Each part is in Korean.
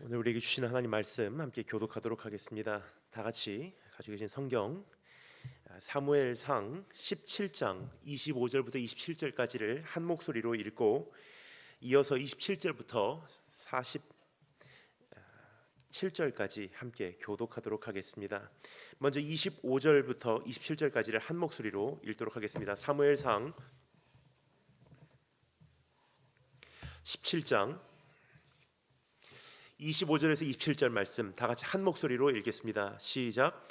오늘 우리에게 주시는 하나님 말씀 함께 교독하도록 하겠습니다. 다 같이 가지고 계신 성경 사무엘상 17장 25절부터 27절까지를 한 목소리로 읽고 이어서 27절부터 47절까지 함께 교독하도록 하겠습니다. 먼저 25절부터 27절까지를 한 목소리로 읽도록 하겠습니다. 사무엘상 17장 25절에서 27절 말씀 다 같이 한 목소리로 읽겠습니다. 시작.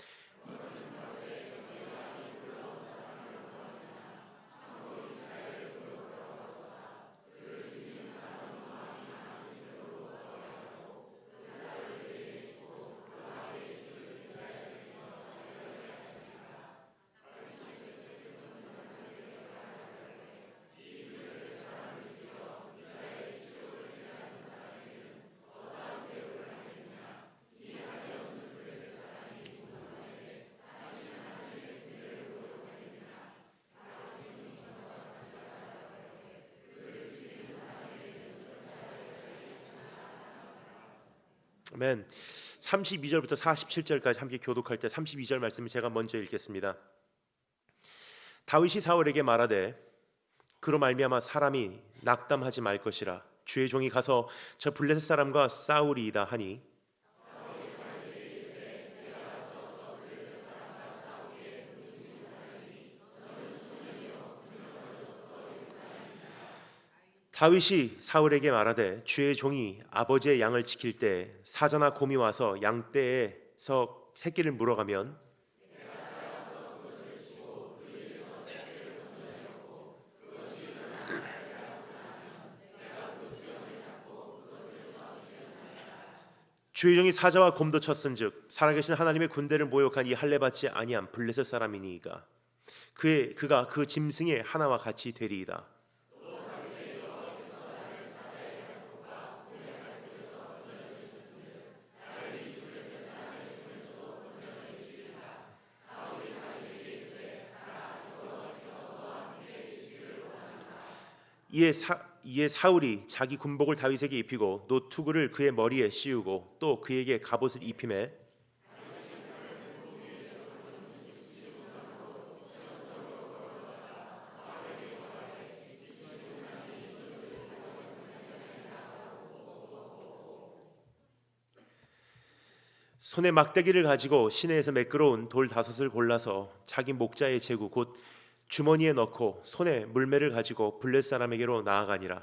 아멘. 32절부터 47절까지 함께 교독할 때 32절 말씀을 제가 먼저 읽겠습니다. 다윗이 사울에게 말하되 그로 말미암아 사람이 낙담하지 말 것이라 주의 종이 가서 저 블레셋 사람과 싸우리이다 하니 다윗이 사울에게 말하되 주의 종이 아버지의 양을 지킬 때 사자나 곰이 와서 양떼에서 새끼를 물어가면 주의 종이 사자와 곰도 쳤은즉 살아계신 하나님의 군대를 모욕한 이 할례받지 아니한 블레셋 사람이니이까 그가 그 짐승의 하나와 같이 되리이다. 이에 사울이 자기 군복을 다윗에게 입히고 노투구를 그의 머리에 씌우고 또 그에게 갑옷을 입히매 손에 막대기를 가지고 시내에서 매끄러운 돌 5을 골라서 자기 목자의 제구 곧 주머니에 넣고 손에 물매를 가지고 블레셋 사람에게로 나아가니라.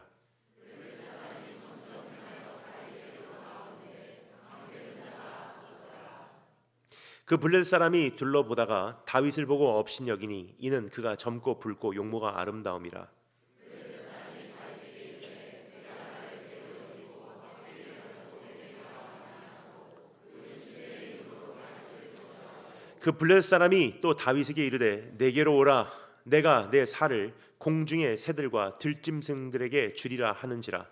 그 블레셋 사람이 둘러보다가 다윗을 보고 업신여기니 이는 그가 젊고 붉고 용모가 아름다움이라. 그 블레셋 사람이 또 다윗에게 이르되 내게로 오라 내가 내 살을 공중의 새들과 들짐승들에게 주리라 하는지라.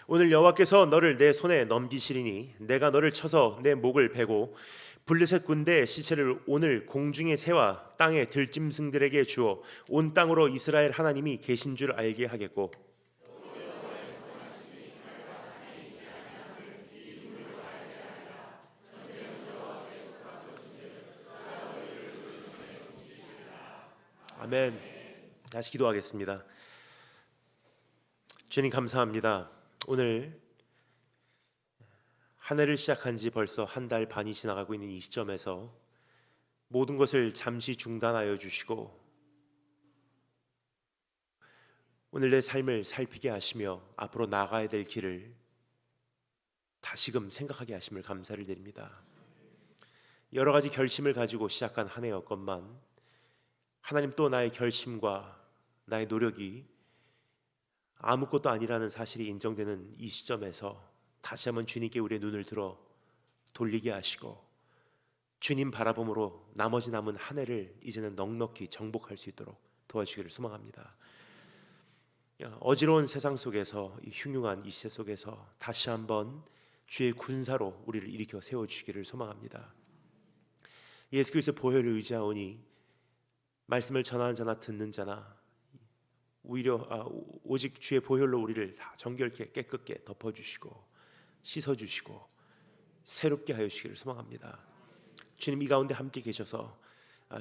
오늘 여호와께서 너를 내 손에 넘기시리니 내가 너를 쳐서 내 목을 베고 블레셋 군대의 시체를 오늘 공중의 새와 땅의 들짐승들에게 주어 온 땅으로 이스라엘 하나님이 계신 줄 알게 하겠고 아멘. 다시 기도하겠습니다. 주님 감사합니다. 오늘 한 해를 시작한 지 벌써 한 달 반이 지나가고 있는 이 시점에서 모든 것을 잠시 중단하여 주시고 오늘 내 삶을 살피게 하시며 앞으로 나아가야 될 길을 다시금 생각하게 하심을 감사를 드립니다. 여러 가지 결심을 가지고 시작한 한 해였건만 하나님 또 나의 결심과 나의 노력이 아무것도 아니라는 사실이 인정되는 이 시점에서 다시 한번 주님께 우리의 눈을 들어 돌리게 하시고 주님 바라봄으로 나머지 남은 한 해를 이제는 넉넉히 정복할 수 있도록 도와주기를 소망합니다. 어지러운 세상 속에서 이 흉흉한 이 시대 속에서 다시 한번 주의 군사로 우리를 일으켜 세워주시기를 소망합니다. 예수 그리스도의 보혈을 의지하오니 말씀을 전하는 자나 듣는 자나 오히려 오직 주의 보혈로 우리를 다 정결케 깨끗게 덮어주시고 씻어주시고 새롭게 하여 주시기를 소망합니다. 주님 이 가운데 함께 계셔서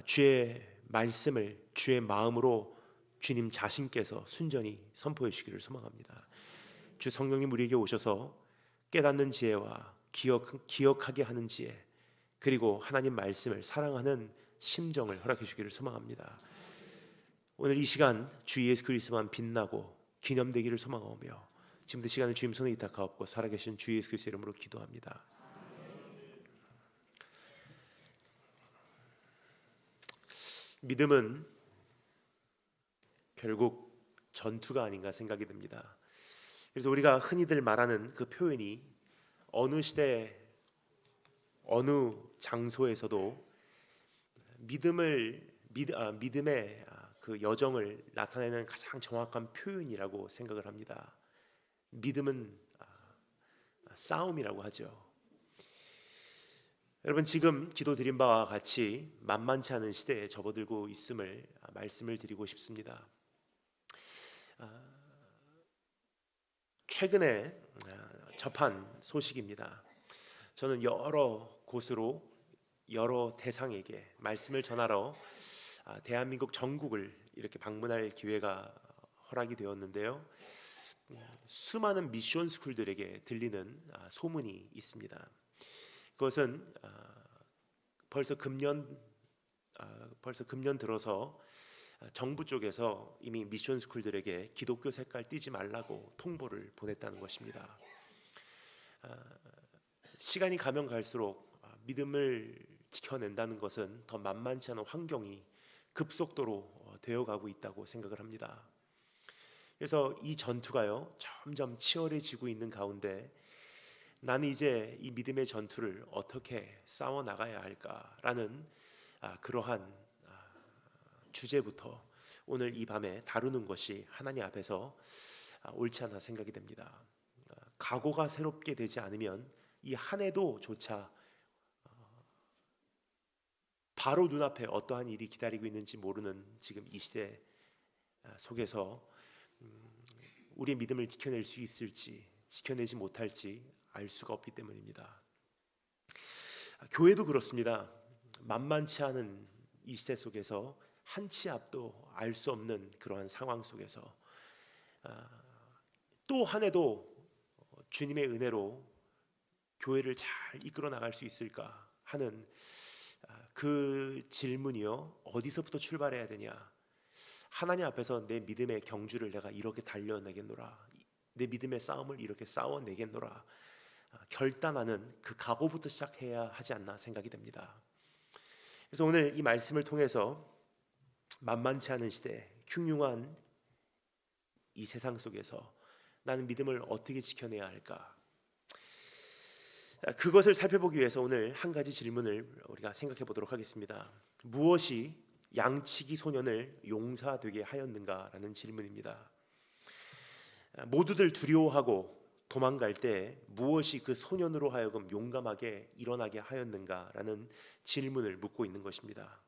주의 말씀을 주의 마음으로 주님 자신께서 순전히 선포해 주시기를 소망합니다. 주 성령님 우리에게 오셔서 깨닫는 지혜와 기억하게 하는 지혜, 그리고 하나님 말씀을 사랑하는 심정을 허락해 주기를 소망합니다. 오늘 이 시간 주 예수 그리스도만 빛나고 기념되기를 소망하며 지금도 시간을 주님 손에 이탁하옵고 살아계신 주 예수 그리스도 이름으로 기도합니다. 믿음은 결국 전투가 아닌가 생각이 듭니다. 그래서 우리가 흔히들 말하는 그 표현이 어느 시대 어느 장소에서도 믿음의 그 여정을 나타내는 가장 정확한 표현이라고 생각을 합니다. 믿음은 싸움이라고 하죠. 여러분 지금 기도드린 바와 같이 만만치 않은 시대에 접어들고 있음을 말씀을 드리고 싶습니다. 최근에 접한 소식입니다. 저는 여러 곳으로 여러 대상에게 말씀을 전하러 대한민국 전국을 이렇게 방문할 기회가 허락이 되었는데요. 수많은 미션 스쿨들에게 들리는 소문이 있습니다. 그것은 벌써 금년 들어서 정부 쪽에서 이미 미션 스쿨들에게 기독교 색깔 띄지 말라고 통보를 보냈다는 것입니다. 시간이 가면 갈수록 믿음을 지켜낸다는 것은 더 만만치 않은 환경이 급속도로 되어가고 있다고 생각을 합니다. 그래서 이 전투가요 점점 치열해지고 있는 가운데 나는 이제 이 믿음의 전투를 어떻게 싸워 나가야 할까라는 그러한 주제부터 오늘 이 밤에 다루는 것이 하나님 앞에서 옳지 않아 생각이 됩니다. 각오가 새롭게 되지 않으면 이 한 해도조차 바로 눈앞에 어떠한 일이 기다리고 있는지 모르는 지금 이 시대 속에서 우리의 믿음을 지켜낼 수 있을지 지켜내지 못할지 알 수가 없기 때문입니다. 교회도 그렇습니다. 만만치 않은 이 시대 속에서 한 치 앞도 알 수 없는 그러한 상황 속에서 또 한 해도 주님의 은혜로 교회를 잘 이끌어 나갈 수 있을까 하는 그 질문이요 어디서부터 출발해야 되냐. 하나님 앞에서 내 믿음의 경주를 내가 이렇게 달려내겠노라, 내 믿음의 싸움을 이렇게 싸워내겠노라 결단하는 그 각오부터 시작해야 하지 않나 생각이 됩니다. 그래서 오늘 이 말씀을 통해서 만만치 않은 시대, 흉흉한 이 세상 속에서 나는 믿음을 어떻게 지켜내야 할까, 그것을 살펴보기 위해서 오늘 한 가지 질문을 우리가 생각해 보도록 하겠습니다. 무엇이 양치기 소년을 용사되게 하였는가라는 질문입니다. 모두들 두려워하고 도망갈 때 무엇이 그 소년으로 하여금 용감하게 일어나게 하였는가라는 질문을 묻고 있는 것입니다.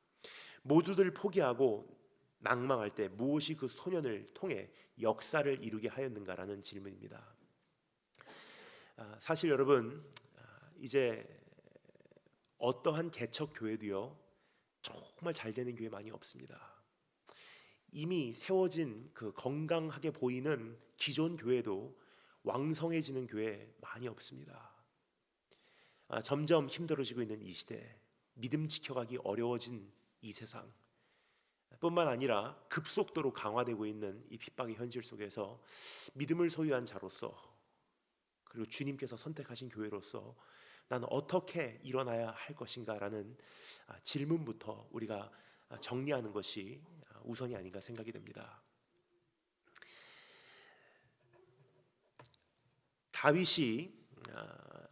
모두들 포기하고 낭망할 때 무엇이 그 소년을 통해 역사를 이루게 하였는가라는 질문입니다. 사실 여러분 이제 어떠한 개척 교회도요 정말 잘 되는 교회 많이 없습니다. 이미 세워진 그 건강하게 보이는 기존 교회도 왕성해지는 교회 많이 없습니다. 점점 힘들어지고 있는 이 시대, 믿음 지켜가기 어려워진 이 세상 뿐만 아니라 급속도로 강화되고 있는 이 핍박의 현실 속에서 믿음을 소유한 자로서, 그리고 주님께서 선택하신 교회로서 나는 어떻게 일어나야 할 것인가라는 질문부터 우리가 정리하는 것이 우선이 아닌가 생각이 됩니다. 다윗이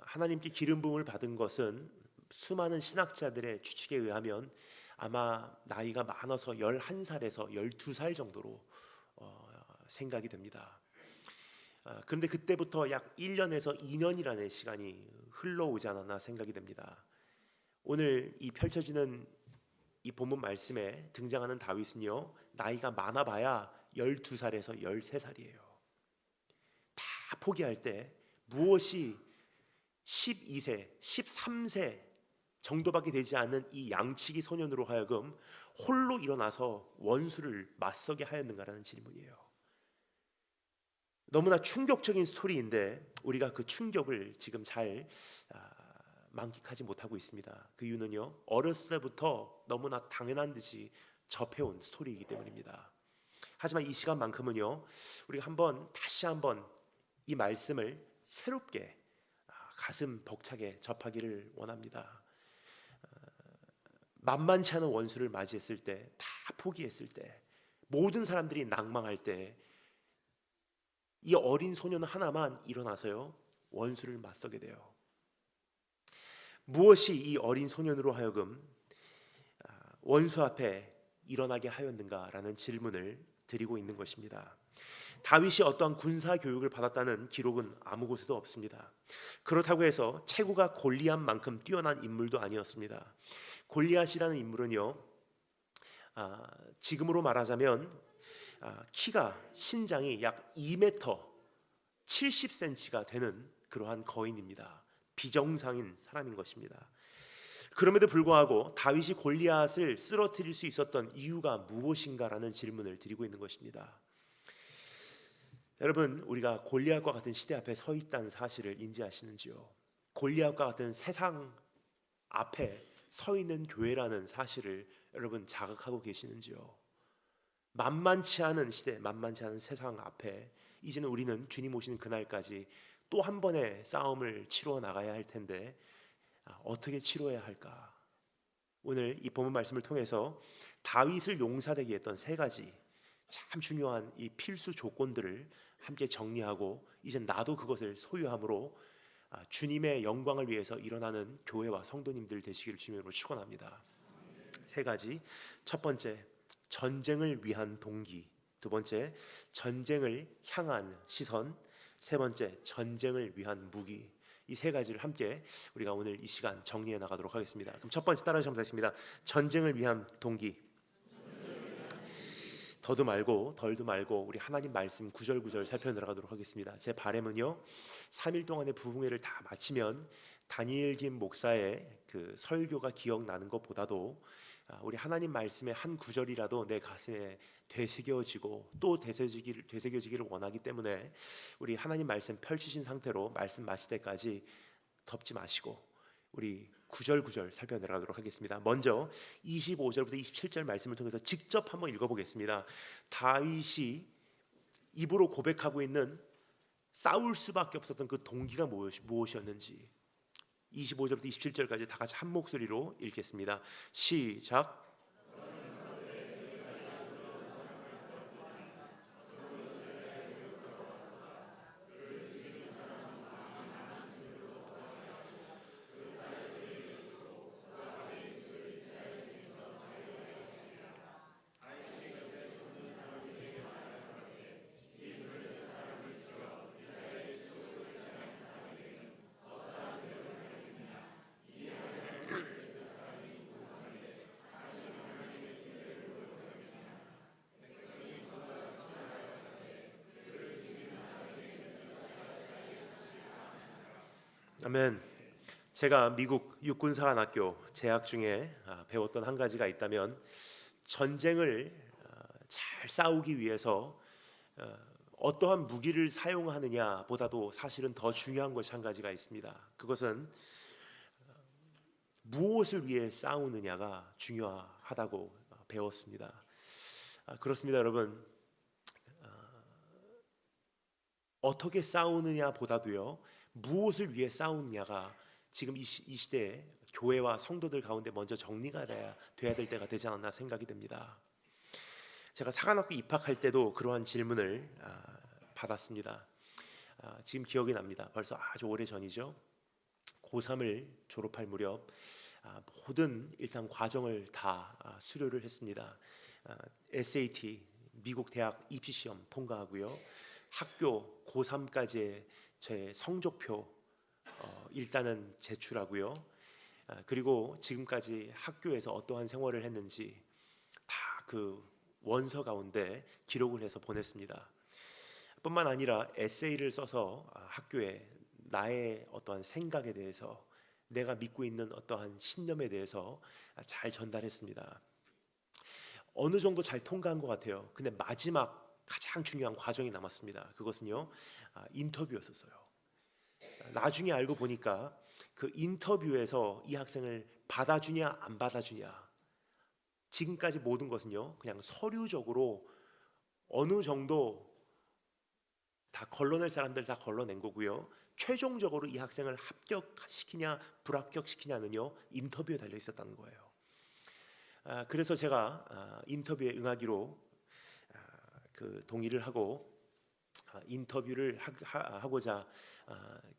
하나님께 기름 부음을 받은 것은 수많은 신학자들의 추측에 의하면 아마 나이가 많아서 11살에서 12살 정도로 생각이 됩니다. 그런데 그때부터 약 1년에서 2년이라는 시간이 흘러오지 않았나 생각이 됩니다. 오늘 이 펼쳐지는 이 본문 말씀에 등장하는 다윗은요, 나이가 많아봐야 12살에서 13살이에요. 다 포기할 때 무엇이 12세, 13세 정도밖에 되지 않는 이 양치기 소년으로 하여금 홀로 일어나서 원수를 맞서게 하였는가라는 질문이에요. 너무나 충격적인 스토리인데 우리가 그 충격을 지금 잘 만끽하지 못하고 있습니다. 그 이유는요, 어렸을 때부터 너무나 당연한 듯이 접해온 스토리이기 때문입니다. 하지만 이 시간만큼은요, 우리가 다시 한번 이 말씀을 새롭게 가슴 벅차게 접하기를 원합니다. 만만치 않은 원수를 맞이했을 때, 다 포기했을 때, 모든 사람들이 낭망할 때, 이 어린 소년 하나만 일어나서요, 원수를 맞서게 돼요. 무엇이 이 어린 소년으로 하여금 원수 앞에 일어나게 하였는가라는 질문을 드리고 있는 것입니다. 다윗이 어떠한 군사 교육을 받았다는 기록은 아무 곳에도 없습니다. 그렇다고 해서 체구가 골리앗만큼 뛰어난 인물도 아니었습니다. 골리앗이라는 인물은요, 지금으로 말하자면 키가 신장이 약 2m 70cm가 되는 그러한 거인입니다. 비정상인 사람인 것입니다. 그럼에도 불구하고 다윗이 골리앗을 쓰러뜨릴 수 있었던 이유가 무엇인가라는 질문을 드리고 있는 것입니다. 여러분, 우리가 골리앗과 같은 시대 앞에 서 있다는 사실을 인지하시는지요? 골리앗과 같은 세상 앞에 서 있는 교회라는 사실을 여러분 자각하고 계시는지요? 만만치 않은 시대, 만만치 않은 세상 앞에 이제는 우리는 주님 오시는 그날까지 또 한 번의 싸움을 치러 나가야 할 텐데 어떻게 치러야 할까? 오늘 이 본문 말씀을 통해서 다윗을 용사되게 했던 세 가지 참 중요한 이 필수 조건들을 함께 정리하고 이제 나도 그것을 소유함으로 주님의 영광을 위해서 일어나는 교회와 성도님들 되시기를 주님으로 축원합니다. 세 가지. 첫 번째, 전쟁을 위한 동기. 두 번째, 전쟁을 향한 시선. 세 번째, 전쟁을 위한 무기. 이 세 가지를 함께 우리가 오늘 이 시간 정리해 나가도록 하겠습니다. 그럼 첫 번째 따라서 하겠습니다. 전쟁을 위한 동기. 더도 말고 덜도 말고 우리 하나님 말씀 구절구절 살펴나가도록 하겠습니다. 제 바람은요, 3일 동안의 부흥회를 다 마치면 다니엘 김 목사의 그 설교가 기억나는 것보다도 우리 하나님 말씀의 한 구절이라도 내 가슴에 되새겨지고 또 되새겨지기를 원하기 때문에 우리 하나님 말씀 펼치신 상태로 말씀 마칠 때까지 덮지 마시고 우리 구절구절 살펴내가도록 하겠습니다. 먼저 25절부터 27절 말씀을 통해서 직접 한번 읽어보겠습니다. 다윗이 입으로 고백하고 있는 싸울 수밖에 없었던 그 동기가 무엇이었는지 25절부터 27절까지 다 같이 한 목소리로 읽겠습니다. 시작. 아멘. 제가 미국 육군사관학교 재학 중에 배웠던 한 가지가 있다면 전쟁을 잘 싸우기 위해서 어떠한 무기를 사용하느냐보다도 사실은 더 중요한 것이 한 가지가 있습니다. 그것은 무엇을 위해 싸우느냐가 중요하다고 배웠습니다. 그렇습니다, 여러분. 어떻게 싸우느냐보다도요, 무엇을 위해 싸우느냐가 지금 이 시대에 교회와 성도들 가운데 먼저 정리가 돼야 될 때가 되지 않았나 생각이 듭니다. 제가 사관학교 입학할 때도 그러한 질문을 받았습니다. 지금 기억이 납니다. 벌써 아주 오래 전이죠. 고3을 졸업할 무렵 모든 일단 과정을 다 수료를 했습니다. SAT 미국 대학 입시 시험 통과하고요. 학교 고3까지의 제 성적표 일단은 제출하고요. 그리고 지금까지 학교에서 어떠한 생활을 했는지 다 그 원서 가운데 기록을 해서 보냈습니다. 뿐만 아니라 에세이를 써서 학교에 나의 어떠한 생각에 대해서, 내가 믿고 있는 어떠한 신념에 대해서 잘 전달했습니다. 어느 정도 잘 통과한 것 같아요. 근데 마지막 가장 중요한 과정이 남았습니다. 그것은요, 인터뷰였었어요. 나중에 알고 보니까 그 인터뷰에서 이 학생을 받아주냐 안 받아주냐, 지금까지 모든 것은요 그냥 서류적으로 어느 정도 다 걸러낼 사람들 다 걸러낸 거고요. 최종적으로 이 학생을 합격시키냐 불합격시키냐는요 인터뷰에 달려 있었다는 거예요. 그래서 제가 인터뷰에 응하기로 그 동의를 하고 인터뷰를 하고자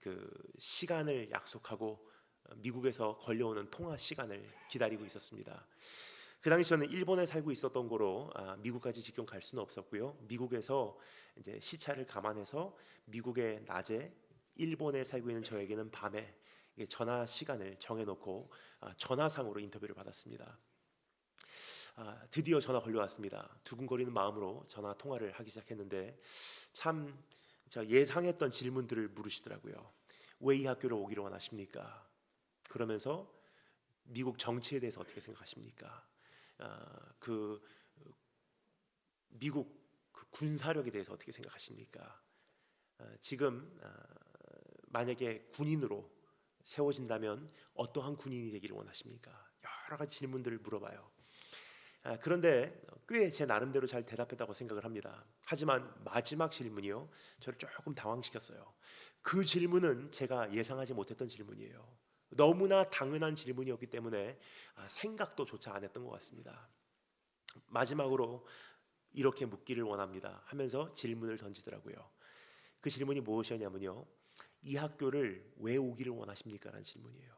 그 시간을 약속하고 미국에서 걸려오는 통화 시간을 기다리고 있었습니다. 그 당시 저는 일본에 살고 있었던 거로 미국까지 직접 갈 수는 없었고요. 미국에서 이제 시차를 감안해서 미국의 낮에, 일본에 살고 있는 저에게는 밤에 전화 시간을 정해놓고 전화상으로 인터뷰를 받았습니다. 드디어 전화 걸려왔습니다. 두근거리는 마음으로 전화 통화를 하기 시작했는데 참 제가 예상했던 질문들을 물으시더라고요. 왜 이 학교를 오기를 원하십니까? 그러면서 미국 정치에 대해서 어떻게 생각하십니까? 그 미국 그 군사력에 대해서 어떻게 생각하십니까? 지금 만약에 군인으로 세워진다면 어떠한 군인이 되기를 원하십니까? 여러 가지 질문들을 물어봐요. 그런데 꽤 제 나름대로 잘 대답했다고 생각을 합니다. 하지만 마지막 질문이요, 저를 조금 당황시켰어요. 그 질문은 제가 예상하지 못했던 질문이에요. 너무나 당연한 질문이었기 때문에 생각도 조차 안 했던 것 같습니다. 마지막으로 이렇게 묻기를 원합니다 하면서 질문을 던지더라고요. 그 질문이 무엇이었냐면요, 이 학교를 왜 오기를 원하십니까? 라는 질문이에요.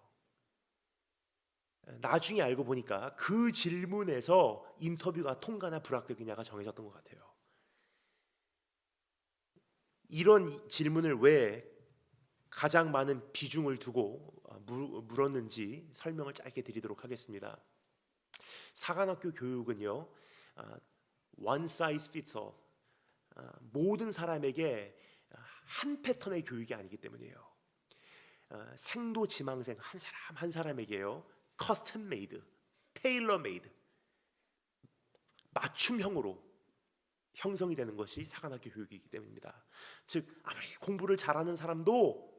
나중에 알고 보니까 그 질문에서 인터뷰가 통과나 불합격이냐가 정해졌던 것 같아요. 이런 질문을 왜 가장 많은 비중을 두고 물었는지 설명을 짧게 드리도록 하겠습니다. 사관학교 교육은요, one size fits all, 모든 사람에게 한 패턴의 교육이 아니기 때문이에요. 생도지망생 한 사람 한 사람에게요, 커스텀 메이드, 테일러 메이드, 맞춤형으로 형성이 되는 것이 사관학교 교육이기 때문입니다. 즉 아무리 공부를 잘하는 사람도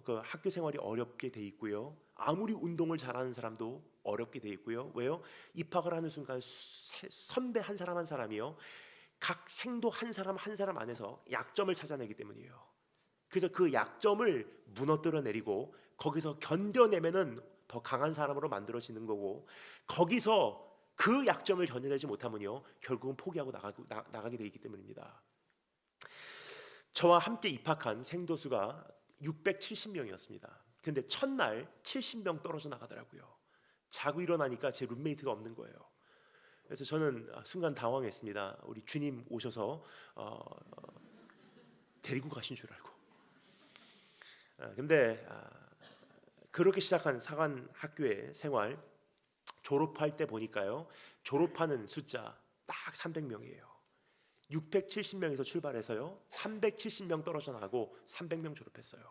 그 학교 생활이 어렵게 돼 있고요. 아무리 운동을 잘하는 사람도 어렵게 돼 있고요. 왜요? 입학을 하는 순간 선배 한 사람 한 사람이요, 각 생도 한 사람 한 사람 안에서 약점을 찾아내기 때문이에요. 그래서 그 약점을 무너뜨려 내리고 거기서 견뎌내면은 더 강한 사람으로 만들어지는 거고, 거기서 그 약점을 견뎌내지 못하면요 결국은 포기하고 나가게 돼 있기 때문입니다. 저와 함께 입학한 생도수가 670명이었습니다. 근데 첫날 70명 떨어져 나가더라고요. 자고 일어나니까 제 룸메이트가 없는 거예요. 그래서 저는 순간 당황했습니다. 우리 주님 오셔서 데리고 가신 줄 알고. 근데 그렇게 시작한 사관 학교의 생활, 졸업할 때 보니까요, 졸업하는 숫자 딱 300명이에요. 670명에서 출발해서요 370명 떨어져 나가고 300명 졸업했어요.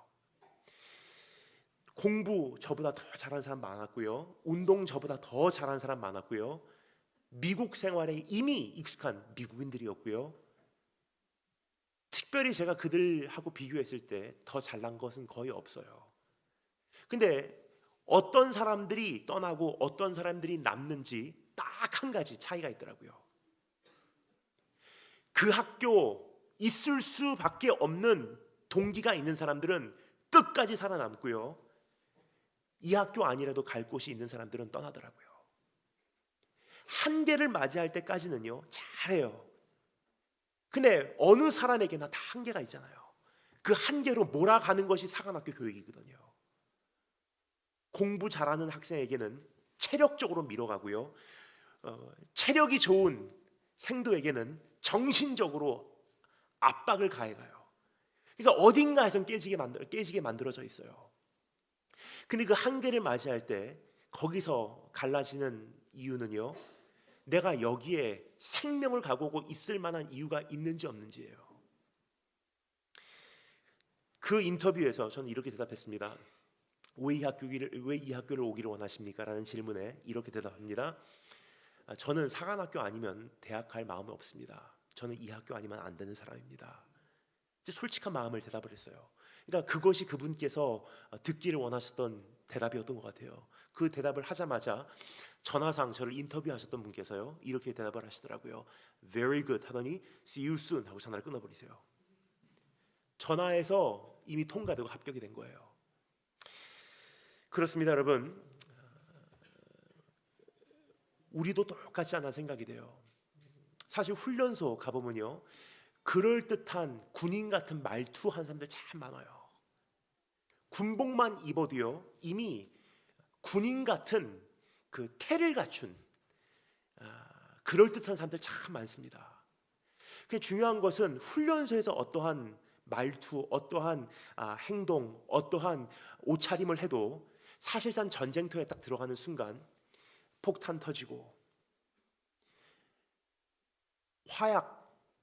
공부 저보다 더 잘하는 사람 많았고요, 운동 저보다 더 잘하는 사람 많았고요, 미국 생활에 이미 익숙한 미국인들이었고요, 특별히 제가 그들하고 비교했을 때 더 잘난 것은 거의 없어요. 근데 어떤 사람들이 떠나고 어떤 사람들이 남는지 딱 한 가지 차이가 있더라고요. 그 학교 있을 수밖에 없는 동기가 있는 사람들은 끝까지 살아남고요, 이 학교 아니라도 갈 곳이 있는 사람들은 떠나더라고요. 한계를 맞이할 때까지는요 잘해요. 근데 어느 사람에게나 다 한계가 있잖아요. 그 한계로 몰아가는 것이 사관학교 교육이거든요. 공부 잘하는 학생에게는 체력적으로 밀어가고요, 체력이 좋은 생도에게는 정신적으로 압박을 가해가요. 그래서 어딘가에선 깨지게 만들어져 있어요. 근데 그 한계를 맞이할 때 거기서 갈라지는 이유는요, 내가 여기에 생명을 가고고 있을 만한 이유가 있는지 없는지예요. 그 인터뷰에서 저는 이렇게 대답했습니다. 왜 이 학교를 오기를 원하십니까? 라는 질문에 이렇게 대답합니다. 저는 사관학교 아니면 대학 갈 마음은 없습니다. 저는 이 학교 아니면 안 되는 사람입니다. 이제 솔직한 마음을 대답을 했어요. 그러니까 그것이 그분께서 듣기를 원하셨던 대답이었던 것 같아요. 그 대답을 하자마자 전화상 저를 인터뷰하셨던 분께서요, 이렇게 대답을 하시더라고요. Very good 하더니 See you soon 하고 전화를 끊어버리세요. 전화에서 이미 통과되고 합격이 된 거예요. 그렇습니다, 여러분. 우리도 똑같지 않아 생각이 돼요. 사실 훈련소 가보면요, 그럴듯한 군인 같은 말투한 사람들 참 많아요. 군복만 입어도요, 이미 군인 같은 그 태를 갖춘 그럴듯한 사람들 참 많습니다. 그 중요한 것은 훈련소에서 어떠한 말투, 어떠한 행동, 어떠한 옷차림을 해도 사실상 전쟁터에 딱 들어가는 순간 폭탄 터지고 화약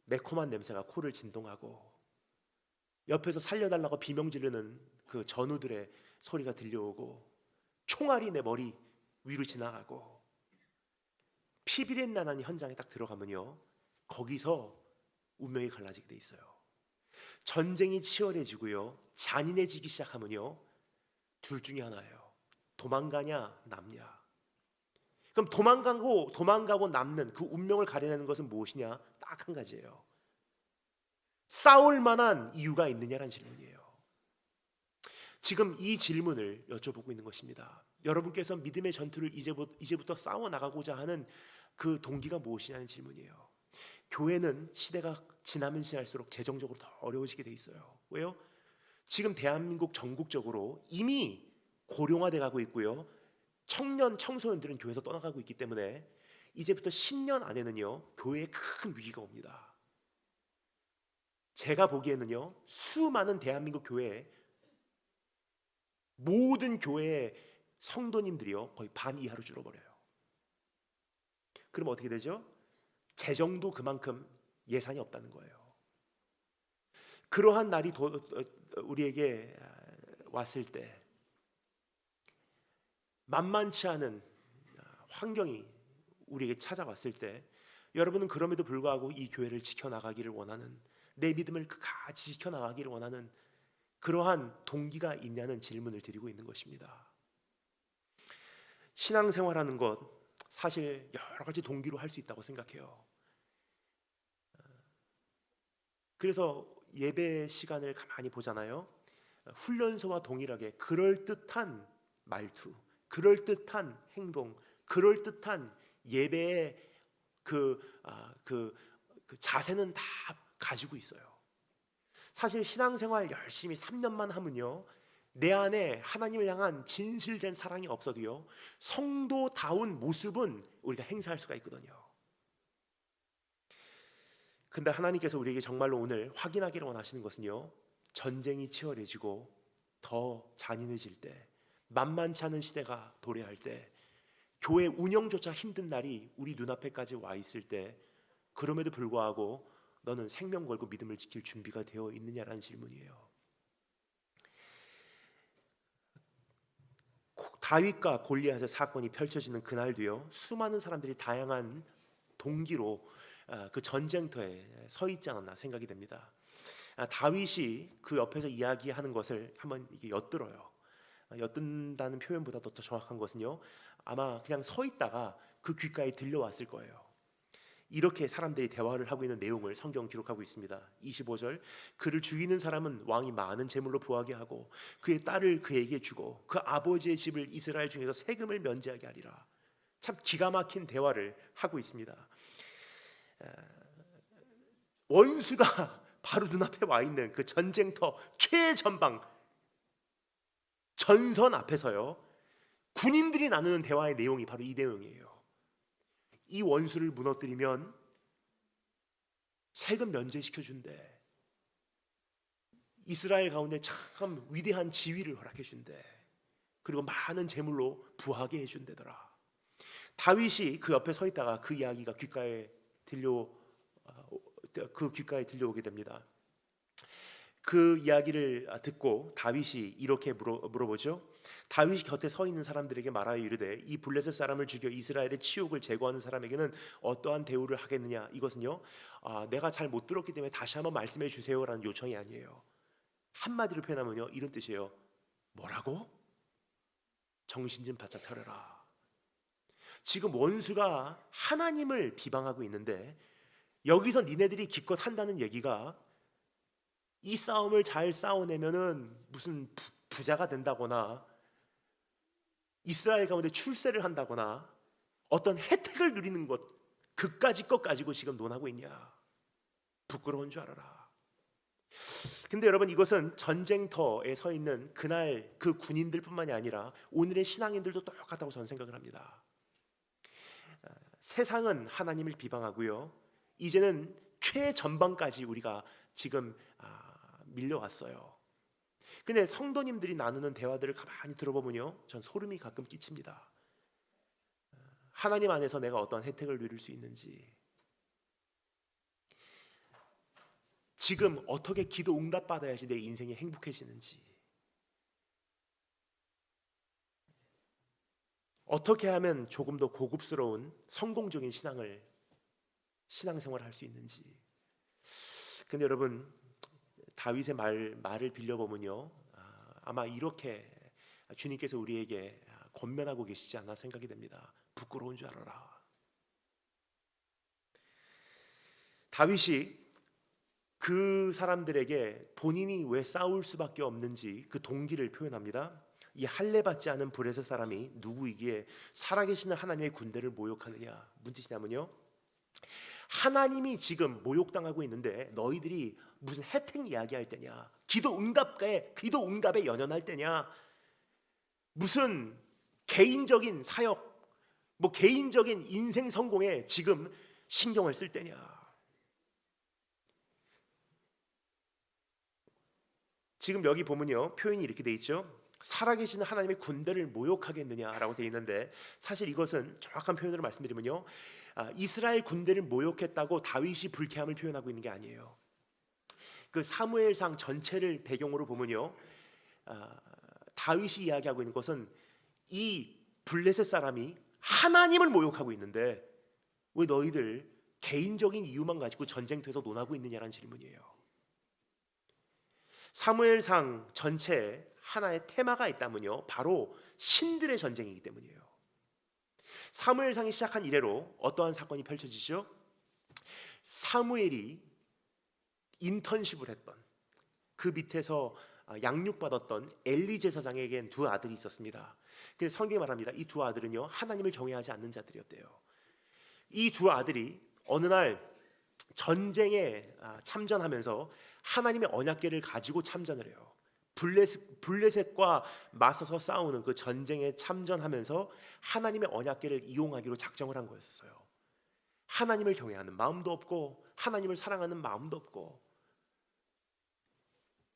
매콤한 냄새가 코를 진동하고 옆에서 살려달라고 비명 지르는 그 전우들의 소리가 들려오고 총알이 내 머리 위로 지나가고 피비린 나는 현장에 딱 들어가면요, 거기서 운명이 갈라지게 돼 있어요. 전쟁이 치열해지고요, 잔인해지기 시작하면요, 둘 중에 하나예요. 도망가냐 남냐. 그럼 도망가고 남는 그 운명을 가려내는 것은 무엇이냐? 딱 한 가지예요. 싸울 만한 이유가 있느냐라는 질문이에요. 지금 이 질문을 여쭤보고 있는 것입니다. 여러분께서 믿음의 전투를 이제부터 싸워 나가고자 하는 그 동기가 무엇이냐는 질문이에요. 교회는 시대가 지나면 지날수록 재정적으로 더 어려워지게 돼 있어요. 왜요? 지금 대한민국 전국적으로 이미 고령화돼 가고 있고요, 청소년들은 교회에서 떠나가고 있기 때문에 이제부터 10년 안에는요, 교회에 큰 위기가 옵니다. 제가 보기에는요, 수많은 대한민국 교회, 모든 교회의 성도님들이요, 거의 반 이하로 줄어버려요. 그럼 어떻게 되죠? 재정도 그만큼 예산이 없다는 거예요. 그러한 날이 우리에게 왔을 때, 만만치 않은 환경이 우리에게 찾아왔을 때, 여러분은 그럼에도 불구하고 이 교회를 지켜나가기를 원하는, 내 믿음을 같이 지켜나가기를 원하는 그러한 동기가 있냐는 질문을 드리고 있는 것입니다. 신앙생활하는 것 사실 여러 가지 동기로 할 수 있다고 생각해요. 그래서 예배 시간을 가만히 보잖아요. 훈련소와 동일하게 그럴듯한 말투, 그럴듯한 행동, 그럴듯한 예배의 그 자세는 다 가지고 있어요. 사실 신앙생활 열심히 3년만 하면요, 내 안에 하나님을 향한 진실된 사랑이 없어도요, 성도다운 모습은 우리가 행사할 수가 있거든요. 근데 하나님께서 우리에게 정말로 오늘 확인하기를 원하시는 것은요, 전쟁이 치열해지고 더 잔인해질 때, 만만치 않은 시대가 도래할 때, 교회 운영조차 힘든 날이 우리 눈앞에까지 와 있을 때, 그럼에도 불구하고 너는 생명 걸고 믿음을 지킬 준비가 되어 있느냐라는 질문이에요. 다윗과 골리앗의 사건이 펼쳐지는 그날도요, 수많은 사람들이 다양한 동기로 그 전쟁터에 서 있지 않았나 생각이 됩니다. 다윗이 그 옆에서 이야기하는 것을 한번 이게 엿들어요. 엿든다는 표현보다도 더 정확한 것은요, 아마 그냥 서 있다가 그 귓가에 들려왔을 거예요. 이렇게 사람들이 대화를 하고 있는 내용을 성경 기록하고 있습니다. 25절, 그를 죽이는 사람은 왕이 많은 재물로 부하게 하고 그의 딸을 그에게 주고 그 아버지의 집을 이스라엘 중에서 세금을 면제하게 하리라. 참 기가 막힌 대화를 하고 있습니다. 원수가 바로 눈앞에 와 있는 그 전쟁터 최전방 전선 앞에서요, 군인들이 나누는 대화의 내용이 바로 이 내용이에요. 이 원수를 무너뜨리면 세금 면제시켜준대. 이스라엘 가운데 참 위대한 지위를 허락해준대. 그리고 많은 재물로 부하게 해준다더라. 다윗이 그 옆에 서 있다가 그 이야기가 그 귓가에 들려오게 됩니다. 그 이야기를 듣고 다윗이 이렇게 물어보죠. 다윗이 곁에 서 있는 사람들에게 말하여 이르되 이 블레셋 사람을 죽여 이스라엘의 치욕을 제거하는 사람에게는 어떠한 대우를 하겠느냐. 이것은요, 내가 잘 못 들었기 때문에 다시 한번 말씀해 주세요라는 요청이 아니에요. 한마디로 표현하면요, 이런 뜻이에요. 뭐라고? 정신 좀 바짝 차려라. 지금 원수가 하나님을 비방하고 있는데 여기서 니네들이 기껏 한다는 얘기가 이 싸움을 잘 싸워내면은 무슨 부자가 된다거나 이스라엘 가운데 출세를 한다거나 어떤 혜택을 누리는 것, 그까짓 것 가지고 지금 논하고 있냐. 부끄러운 줄 알아라. 근데 여러분, 이것은 전쟁터에 서 있는 그날 그 군인들뿐만이 아니라 오늘의 신앙인들도 똑같다고 저는 생각을 합니다. 세상은 하나님을 비방하고요, 이제는 최전방까지 우리가 지금 밀려왔어요. 근데 성도님들이 나누는 대화들을 가만히 들어보면요, 전 소름이 가끔 끼칩니다. 하나님 안에서 내가 어떤 혜택을 누릴 수 있는지, 지금 어떻게 기도 응답받아야지 내 인생이 행복해지는지, 어떻게 하면 조금 더 고급스러운 성공적인 신앙생활을 할 수 있는지. 근데 여러분, 다윗의 말을 빌려보면요, 아마 이렇게 주님께서 우리에게 권면하고 계시지 않나 생각이 됩니다. 부끄러운 줄 알아라. 다윗이 그 사람들에게 본인이 왜 싸울 수밖에 없는지 그 동기를 표현합니다. 이 할례받지 않은 블레셋 사람이 누구이기에 살아계시는 하나님의 군대를 모욕하느냐. 무슨 뜻이냐면요, 하나님이 지금 모욕당하고 있는데 너희들이 무슨 혜택 이야기할 때냐, 기도 응답에 연연할 때냐, 무슨 개인적인 사역, 개인적인 인생 성공에 지금 신경을 쓸 때냐. 지금 여기 보면요, 표현이 이렇게 돼 있죠. 살아계시는 하나님의 군대를 모욕하겠느냐라고 돼 있는데, 사실 이것은 정확한 표현으로 말씀드리면요, 이스라엘 군대를 모욕했다고 다윗이 불쾌함을 표현하고 있는 게 아니에요. 그 사무엘상 전체를 배경으로 보면요, 다윗이 이야기하고 있는 것은 이 블레셋 사람이 하나님을 모욕하고 있는데 왜 너희들 개인적인 이유만 가지고 전쟁터에서 논하고 있느냐라는 질문이에요. 사무엘상 전체에 하나의 테마가 있다면요, 바로 신들의 전쟁이기 때문이에요. 사무엘상이 시작한 이래로 어떠한 사건이 펼쳐지죠? 사무엘이 인턴십을 했던, 그 밑에서 양육받았던 엘리 제사장에겐 두 아들이 있었습니다. 근데 성경이 말합니다. 이 두 아들은요, 하나님을 경외하지 않는 자들이었대요. 이 두 아들이 어느 날 전쟁에 참전하면서 하나님의 언약궤를 가지고 참전을 해요. 블레셋과 맞서서 싸우는 그 전쟁에 참전하면서 하나님의 언약궤를 이용하기로 작정을 한 거였어요. 하나님을 경외하는 마음도 없고 하나님을 사랑하는 마음도 없고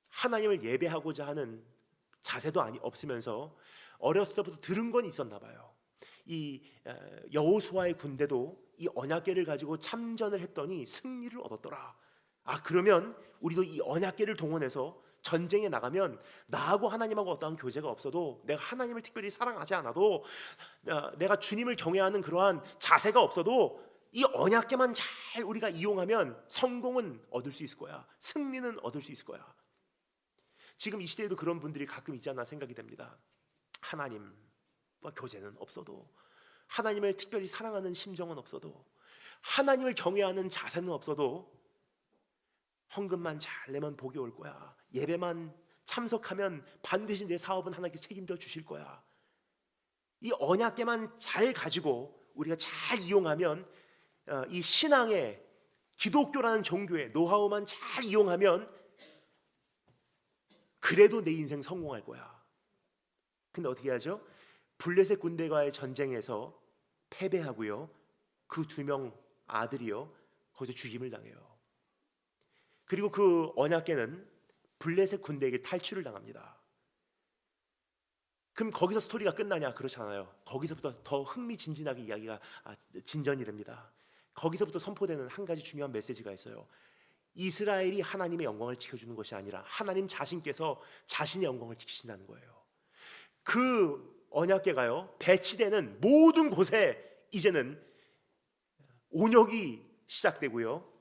하나님을 예배하고자 하는 자세도 없으면서 어렸을 때부터 들은 건 있었나 봐요. 이 여호수아의 군대도 이 언약궤를 가지고 참전을 했더니 승리를 얻었더라. 그러면 우리도 이 언약궤를 동원해서 전쟁에 나가면 나하고 하나님하고 어떠한 교제가 없어도, 내가 하나님을 특별히 사랑하지 않아도, 내가 주님을 경외하는 그러한 자세가 없어도 이 언약궤만 잘 우리가 이용하면 성공은 얻을 수 있을 거야. 승리는 얻을 수 있을 거야. 지금 이 시대에도 그런 분들이 가끔 있지 않나 생각이 됩니다. 하나님과 교제는 없어도, 하나님을 특별히 사랑하는 심정은 없어도, 하나님을 경외하는 자세는 없어도 헌금만 잘 내면 복이 올 거야. 예배만 참석하면 반드시 내 사업은 하나님께 책임져 주실 거야. 이 언약궤만 잘 가지고 우리가 잘 이용하면, 이 신앙의 기독교라는 종교의 노하우만 잘 이용하면 그래도 내 인생 성공할 거야. 근데 어떻게 하죠? 블레셋 군대와의 전쟁에서 패배하고요, 그 두 명 아들이요, 거기서 죽임을 당해요. 그리고 그 언약궤는 블레셋 군대에게 탈취를 당합니다. 그럼 거기서 스토리가 끝나냐? 그렇지 않아요. 거기서부터 더 흥미진진하게 이야기가 진전이 됩니다. 거기서부터 선포되는 한 가지 중요한 메시지가 있어요. 이스라엘이 하나님의 영광을 지켜주는 것이 아니라 하나님 자신께서 자신의 영광을 지키신다는 거예요. 그 언약궤가요, 배치되는 모든 곳에 이제는 온역이 시작되고요,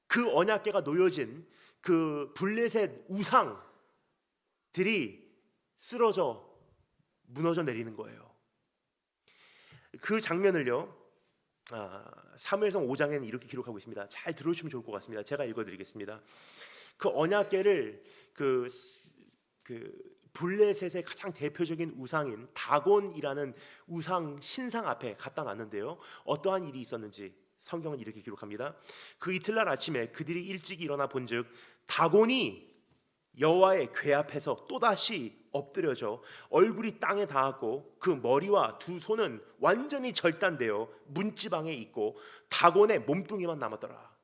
그 언약궤가 놓여진 그 블레셋 우상들이 쓰러져 무너져 내리는 거예요. 그 장면을요, 사무엘상 5장에는 이렇게 기록하고 있습니다. 잘 들어주시면 좋을 것 같습니다. 제가 읽어드리겠습니다. 그 언약궤를 그 블레셋의 가장 대표적인 우상인 다곤이라는 우상 신상 앞에 갖다 놨는데요, 어떠한 일이 있었는지 성경은 이렇게 기록합니다. 그 이틀날 아침에 그들이 일찍 일어나 본즉 다곤이 여호와의 궤 앞에서 또다시 엎드려져 얼굴이 땅에 닿았고 그 머리와 두 손은 완전히 절단되어 문지방에 있고 다곤의 몸뚱이만 남았더라.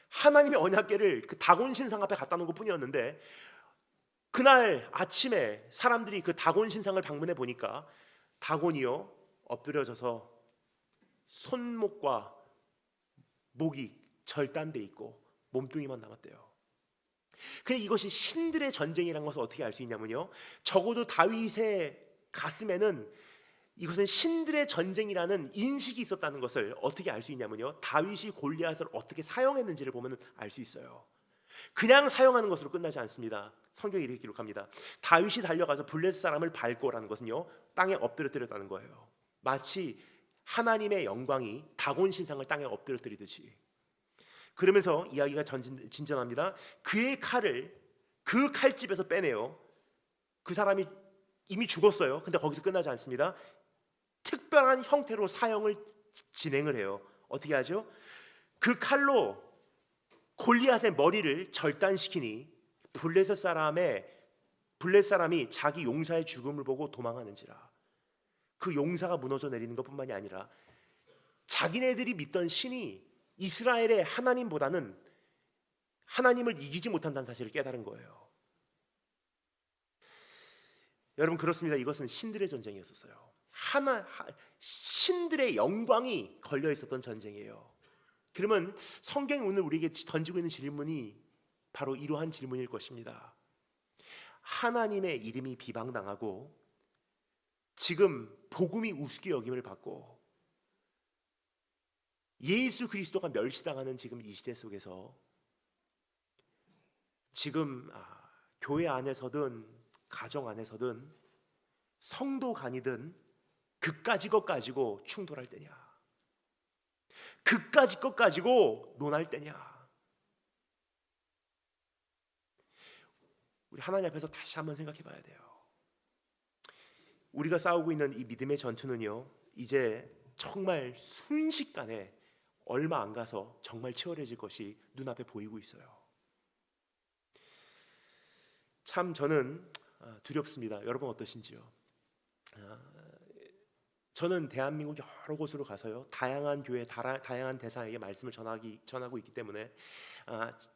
하나님의 언약궤를 그 다곤 신상 앞에 갖다 놓은 것뿐이었는데, 그날 아침에 사람들이 그 다곤 신상을 방문해 보니까 다곤이요, 엎드려져서 손목과 목이 절단돼 있고 몸뚱이만 남았대요. 근데 이것이 신들의 전쟁이라는 것을 어떻게 알 수 있냐면요, 적어도 다윗의 가슴에는 이것은 신들의 전쟁이라는 인식이 있었다는 것을 어떻게 알 수 있냐면요, 다윗이 골리앗을 어떻게 사용했는지를 보면 알 수 있어요. 그냥 사용하는 것으로 끝나지 않습니다. 성경이 이렇게 기록합니다. 다윗이 달려가서 블레셋 사람을 밟고라는 것은요, 땅에 엎드려뜨렸다는 거예요. 마치 하나님의 영광이 다곤 신상을 땅에 엎드려뜨리듯이. 그러면서 이야기가 진전합니다. 그의 칼을 그 칼집에서 빼내요. 그 사람이 이미 죽었어요. 근데 거기서 끝나지 않습니다. 특별한 형태로 사형을 진행을 해요. 어떻게 하죠? 그 칼로 골리앗의 머리를 절단시키니 블레셋 사람이 자기 용사의 죽음을 보고 도망하는지라. 그 용사가 무너져 내리는 것뿐만이 아니라 자기네들이 믿던 신이 이스라엘의 하나님보다는 하나님을 이기지 못한다는 사실을 깨달은 거예요. 여러분, 그렇습니다. 이것은 신들의 전쟁이었어요. 신들의 영광이 걸려 있었던 전쟁이에요. 그러면 성경이 오늘 우리에게 던지고 있는 질문이 바로 이러한 질문일 것입니다. 하나님의 이름이 비방당하고 지금 복음이 우습게 여김을 받고 예수 그리스도가 멸시당하는 지금 이 시대 속에서 지금 교회 안에서든 가정 안에서든 성도 간이든 그까짓 것 가지고 충돌할 때냐, 그까짓 것 가지고 논할 때냐. 우리 하나님 앞에서 다시 한번 생각해 봐야 돼요. 우리가 싸우고 있는 이 믿음의 전투는요, 이제 정말 순식간에 얼마 안 가서 정말 치열해질 것이 눈앞에 보이고 있어요. 참 저는 두렵습니다. 여러분 어떠신지요? 저는 대한민국 여러 곳으로 가서요, 다양한 교회, 다양한 대상에게 말씀을 전하고 있기 때문에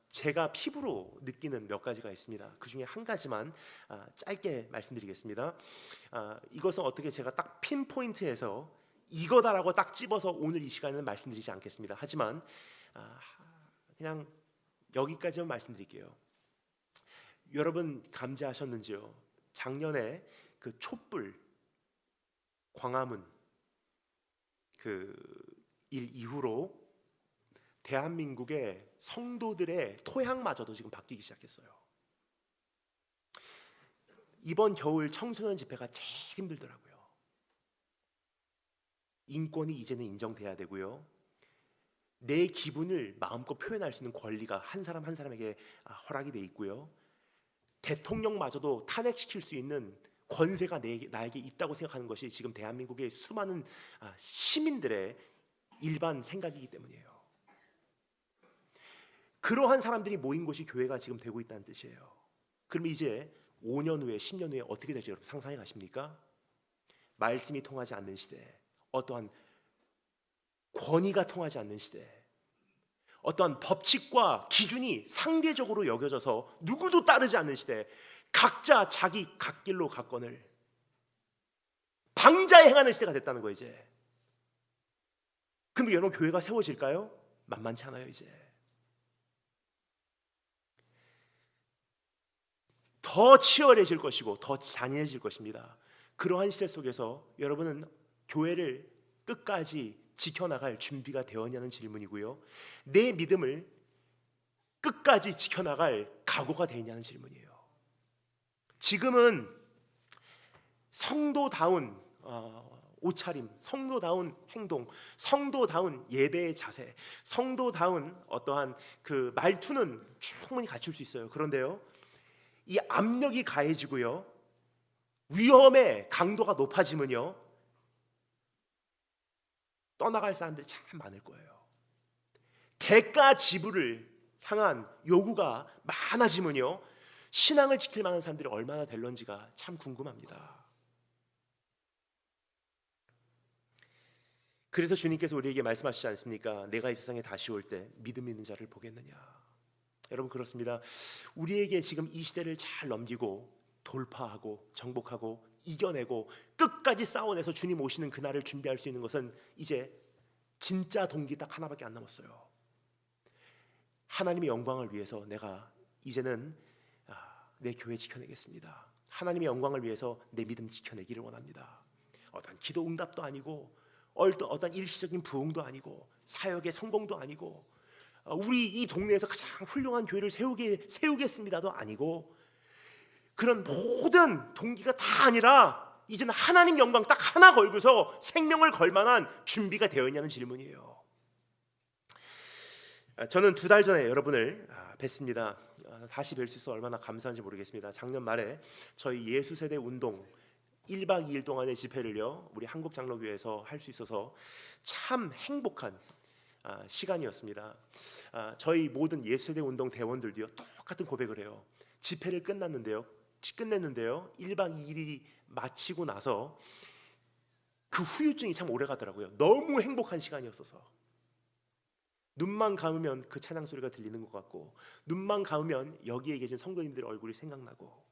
제가 피부로 느끼는 몇 가지가 있습니다. 그 중에 한 가지만 짧게 말씀드리겠습니다. 이것은 어떻게 제가 딱 핀포인트해서 이거다라고 딱 집어서 오늘 이 시간에는 말씀드리지 않겠습니다. 하지만 그냥 여기까지만 말씀드릴게요. 여러분 감지하셨는지요? 작년에 그 촛불 광화문 그 일 이후로 대한민국의 성도들의 토양마저도 지금 바뀌기 시작했어요. 이번 겨울 청소년 집회가 제일 힘들더라고요. 인권이 이제는 인정돼야 되고요, 내 기분을 마음껏 표현할 수 있는 권리가 한 사람 한 사람에게 허락이 돼 있고요, 대통령마저도 탄핵시킬 수 있는 권세가 나에게 있다고 생각하는 것이 지금 대한민국의 수많은 시민들의 일반 생각이기 때문이에요. 그러한 사람들이 모인 곳이 교회가 지금 되고 있다는 뜻이에요. 그럼 이제 5년 후에 10년 후에 어떻게 될지 여러분 상상해 가십니까? 말씀이 통하지 않는 시대, 어떠한 권위가 통하지 않는 시대, 어떠한 법칙과 기준이 상대적으로 여겨져서 누구도 따르지 않는 시대, 각자 자기 갓길로 갔거늘 방자에 행하는 시대가 됐다는 거예요 이제. 그럼 여러분 교회가 세워질까요? 만만치 않아요 이제. 더 치열해질 것이고 더 잔인해질 것입니다. 그러한 시대 속에서 여러분은 교회를 끝까지 지켜나갈 준비가 되었냐는 질문이고요, 내 믿음을 끝까지 지켜나갈 각오가 되어 있냐는 질문이에요. 지금은 성도다운 옷차림, 성도다운 행동, 성도다운 예배의 자세, 성도다운 어떠한 그 말투는 충분히 갖출 수 있어요. 그런데요, 이 압력이 가해지고요, 위험의 강도가 높아지면요, 떠나갈 사람들이 참 많을 거예요. 대가 지불을 향한 요구가 많아지면요, 신앙을 지킬 만한 사람들이 얼마나 될런지가 참 궁금합니다. 그래서 주님께서 우리에게 말씀하시지 않습니까? 내가 이 세상에 다시 올 때 믿음 있는 자를 보겠느냐. 여러분 그렇습니다. 우리에게 지금 이 시대를 잘 넘기고 돌파하고 정복하고 이겨내고 끝까지 싸워내서 주님 오시는 그날을 준비할 수 있는 것은 이제 진짜 동기 딱 하나밖에 안 남았어요. 하나님의 영광을 위해서 내가 이제는 내 교회 지켜내겠습니다. 하나님의 영광을 위해서 내 믿음 지켜내기를 원합니다. 어떤 기도 응답도 아니고 어떤 일시적인 부흥도 아니고 사역의 성공도 아니고 우리 이 동네에서 가장 훌륭한 교회를 세우겠습니다도 아니고, 그런 모든 동기가 다 아니라 이제는 하나님 영광 딱 하나 걸고서 생명을 걸 만한 준비가 되어 있냐는 질문이에요. 저는 2달 전에 여러분을 뵀습니다. 다시 뵐 수 있어 얼마나 감사한지 모르겠습니다. 작년 말에 저희 예수세대 운동 1박 2일 동안의 집회를요, 우리 한국장로교회에서 할 수 있어서 참 행복한 시간이었습니다. 저희 모든 예수세대 운동 대원들도요, 똑같은 고백을 해요. 집회를 끝냈는데요 1박 2일이 마치고 나서 그 후유증이 참 오래 가더라고요. 너무 행복한 시간이었어서. 눈만 감으면 그 찬양 소리가 들리는 것 같고, 눈만 감으면 여기에 계신 성도님들의 얼굴이 생각나고,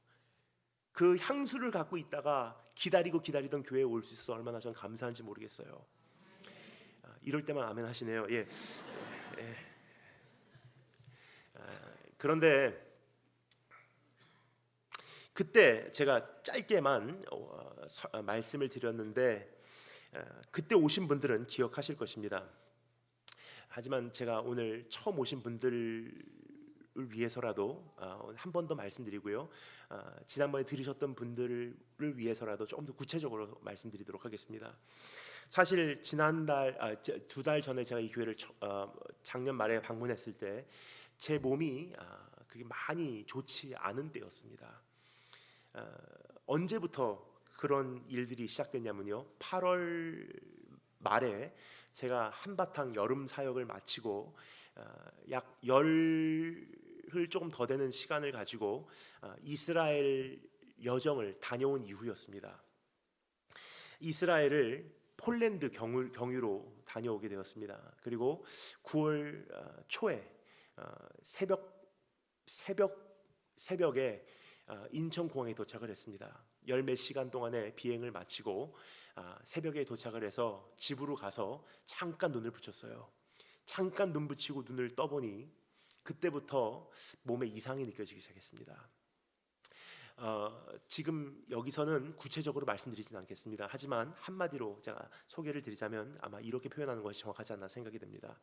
그 향수를 갖고 있다가 기다리던 교회에 올 수 있어서 얼마나 전 감사한지 모르겠어요. 이럴 때만 아멘 하시네요. 예. 그런데 그때 제가 짧게만 말씀을 드렸는데 그때 오신 분들은 기억하실 것입니다. 하지만 제가 오늘 처음 오신 분들을 위해서라도 한 번 더 말씀드리고요, 지난번에 들으셨던 분들을 위해서라도 조금 더 구체적으로 말씀드리도록 하겠습니다. 사실 지난달 2달 전에 제가 이 교회를 작년 말에 방문했을 때 제 몸이 그게 많이 좋지 않은 때였습니다. 언제부터 그런 일들이 시작됐냐면요, 8월 말에 제가 한바탕 여름 사역을 마치고 약 열흘 조금 더 되는 시간을 가지고 이스라엘 여정을 다녀온 이후였습니다. 이스라엘을 폴란드 경유로 다녀오게 되었습니다. 그리고 9월 초에 새벽에 인천공항에 도착을 했습니다. 열 몇 시간 동안의 비행을 마치고 새벽에 도착을 해서 집으로 가서 잠깐 눈을 붙였어요. 잠깐 눈 붙이고 눈을 떠보니 그때부터 몸에 이상이 느껴지기 시작했습니다. 지금 여기서는 구체적으로 말씀드리진 않겠습니다. 하지만 한마디로 제가 소개를 드리자면 아마 이렇게 표현하는 것이 정확하지 않나 생각이 됩니다.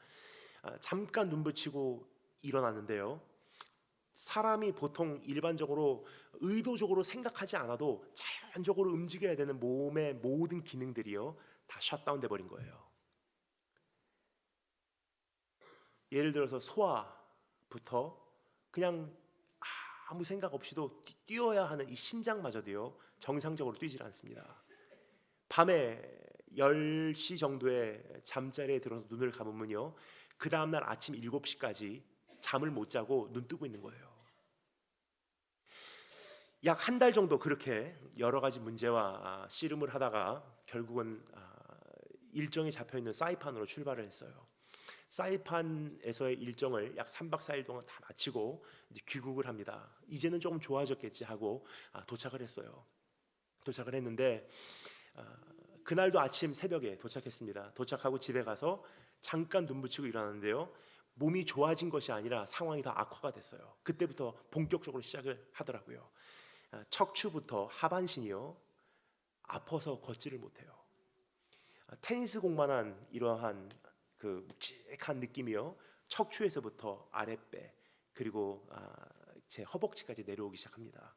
잠깐 눈 붙이고 일어났는데요, 사람이 보통 일반적으로 의도적으로 생각하지 않아도 자연적으로 움직여야 되는 몸의 모든 기능들이요 다 셧다운 돼 버린 거예요. 예를 들어서 소화부터 그냥 아무 생각 없이도 뛰어야 하는 이 심장마저도요 정상적으로 뛰질 않습니다. 밤에 10시 정도에 잠자리에 들어서 눈을 감으면요, 그 다음날 아침 7시까지 잠을 못 자고 눈 뜨고 있는 거예요. 약 한 달 정도 그렇게 여러 가지 문제와 씨름을 하다가 결국은 일정이 잡혀있는 사이판으로 출발을 했어요. 사이판에서의 일정을 약 3박 4일 동안 다 마치고 이제 귀국을 합니다. 이제는 조금 좋아졌겠지 하고 도착을 했어요. 도착을 했는데 그날도 아침 새벽에 도착했습니다. 도착하고 집에 가서 잠깐 눈 붙이고 일어났는데요, 몸이 좋아진 것이 아니라 상황이 더 악화가 됐어요. 그때부터 본격적으로 시작을 하더라고요. 척추부터 하반신이요, 아파서 걷지를 못해요. 테니스 공만한 이러한 그 묵직한 느낌이요, 척추에서부터 아랫배 그리고 제 허벅지까지 내려오기 시작합니다.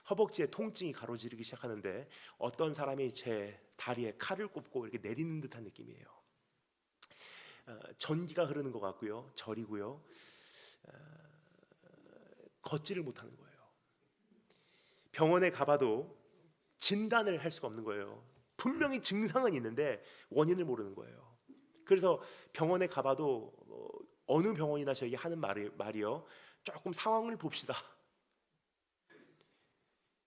허벅지에 통증이 가로지르기 시작하는데 어떤 사람이 제 다리에 칼을 꼽고 이렇게 내리는 듯한 느낌이에요. 전기가 흐르는 것 같고요, 저리고요, 걷지를 못하는 거예요. 병원에 가봐도 진단을 할 수가 없는 거예요. 분명히 증상은 있는데 원인을 모르는 거예요. 그래서 병원에 가봐도 어느 병원이나 저에게 하는 말이요, 조금 상황을 봅시다.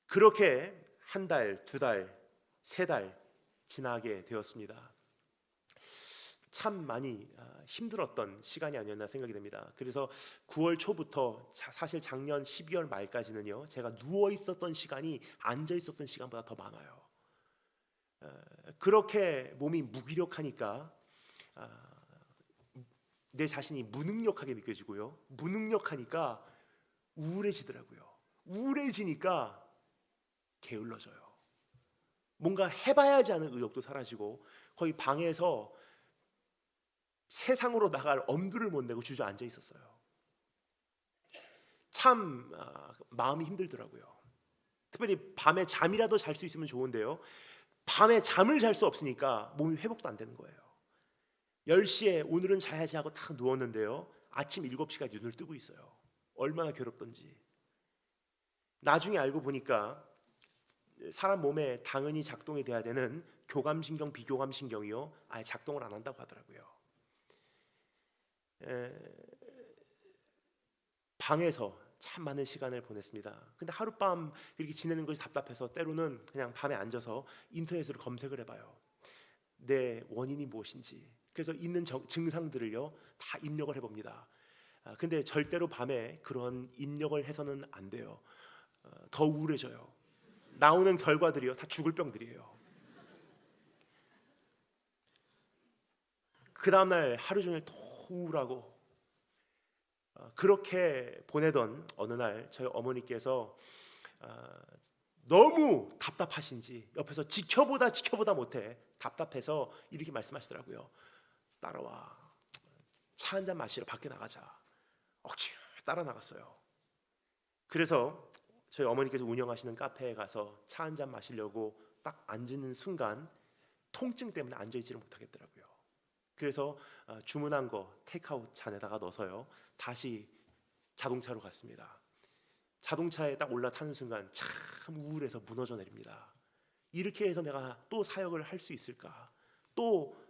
그렇게 한 달, 두 달, 세 달 지나게 되었습니다. 참 많이 힘들었던 시간이 아니었나 생각이 됩니다. 그래서 9월 초부터 사실 작년 12월 말까지는요, 제가 누워 있었던 시간이 앉아 있었던 시간보다 더 많아요. 그렇게 몸이 무기력하니까 내 자신이 무능력하게 느껴지고요, 무능력하니까 우울해지더라고요. 우울해지니까 게을러져요. 뭔가 해봐야지 하는 의욕도 사라지고 거의 방에서 세상으로 나갈 엄두를 못 내고 주저앉아 있었어요. 참 마음이 힘들더라고요. 특별히 밤에 잠이라도 잘 수 있으면 좋은데요, 밤에 잠을 잘 수 없으니까 몸이 회복도 안 되는 거예요. 10시에 오늘은 자야지 하고 딱 누웠는데요, 아침 7시까지 눈을 뜨고 있어요. 얼마나 괴롭던지. 나중에 알고 보니까 사람 몸에 당연히 작동이 돼야 되는 교감신경, 비교감신경이요, 아예 작동을 안 한다고 하더라고요. 방에서 참 많은 시간을 보냈습니다. 근데 하룻밤 이렇게 지내는 것이 답답해서 때로는 그냥 밤에 앉아서 인터넷으로 검색을 해봐요. 내 원인이 무엇인지. 그래서 있는 증상들을요 다 입력을 해봅니다. 근데 절대로 밤에 그런 입력을 해서는 안 돼요. 더 우울해져요. 나오는 결과들이요 다 죽을 병들이에요. 그 다음날 하루 종일 더 우울하고, 그렇게 보내던 어느 날 저희 어머니께서 너무 답답하신지 옆에서 지켜보다 못해 답답해서 이렇게 말씀하시더라고요. 따라와, 차 한잔 마시러 밖에 나가자. 억지로 따라 나갔어요. 그래서 저희 어머니께서 운영하시는 카페에 가서 차 한잔 마시려고 딱 앉는 순간 통증 때문에 앉아있지를 못하겠더라고요. 그래서 주문한 거 테이크아웃 잔에다가 넣어서요 다시 자동차로 갔습니다. 자동차에 딱 올라타는 순간 참 우울해서 무너져 내립니다. 이렇게 해서 내가 또 사역을 할 수 있을까? 또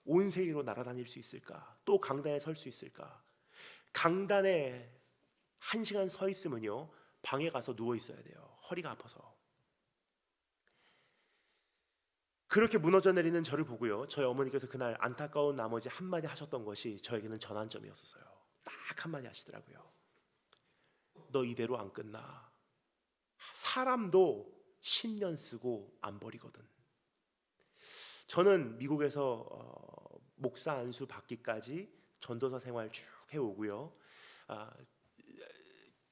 온 세계로 날아다닐 수 있을까? 또 강단에 설 수 있을까? 강단에 1시간 서 있으면요 방에 가서 누워 있어야 돼요. 허리가 아파서. 그렇게 무너져 내리는 저를 보고요, 저희 어머니께서 그날 안타까운 나머지 한마디 하셨던 것이 저에게는 전환점이었어요. 딱 한마디 하시더라고요. 너 이대로 안 끝나. 사람도 10년 쓰고 안 버리거든. 저는 미국에서 목사 안수 받기까지 전도사 생활 쭉 해오고요,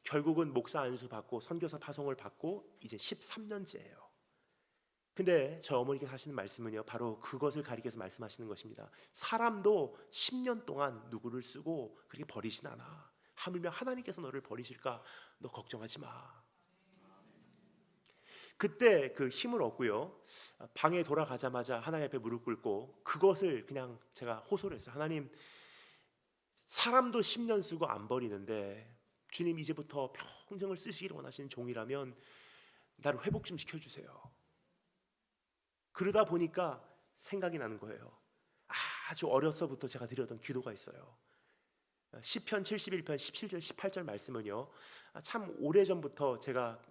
결국은 목사 안수 받고 선교사 파송을 받고 이제 13년째예요. 근데 저 어머니께서 하시는 말씀은요 바로 그것을 가리켜서 말씀하시는 것입니다. 사람도 10년 동안 누구를 쓰고 그렇게 버리진 않아. 하물며 하나님께서 너를 버리실까? 너 걱정하지 마. 그때 그 힘을 얻고요, 방에 돌아가자마자 하나님 앞에 무릎 꿇고 그것을 그냥 제가 호소를 했어요. 하나님, 사람도 10년 쓰고 안 버리는데 주님 이제부터 평생을 쓰시기를 원하시는 종이라면 나를 회복 좀 시켜주세요. 그러다 보니까 생각이 나는 거예요. 아주 어려서부터 제가 드렸던 기도가 있어요. 시편 71편 17절 18절 말씀은요 참 오래전부터 제가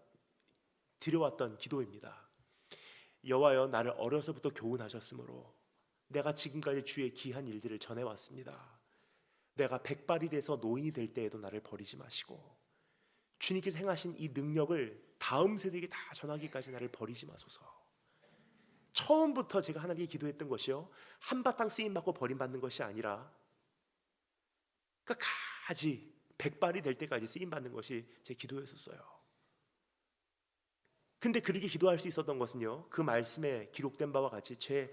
드려왔던 기도입니다. 여호와여, 나를 어려서부터 교훈하셨으므로 내가 지금까지 주의 귀한 일들을 전해왔습니다. 내가 백발이 돼서 노인이 될 때에도 나를 버리지 마시고 주님께서 행하신 이 능력을 다음 세대에게 다 전하기까지 나를 버리지 마소서. 처음부터 제가 하나님께 기도했던 것이요, 한바탕 쓰임받고 버림받는 것이 아니라 끝까지 백발이 될 때까지 쓰임받는 것이 제 기도였었어요. 근데 그렇게 기도할 수 있었던 것은요, 그 말씀에 기록된 바와 같이 제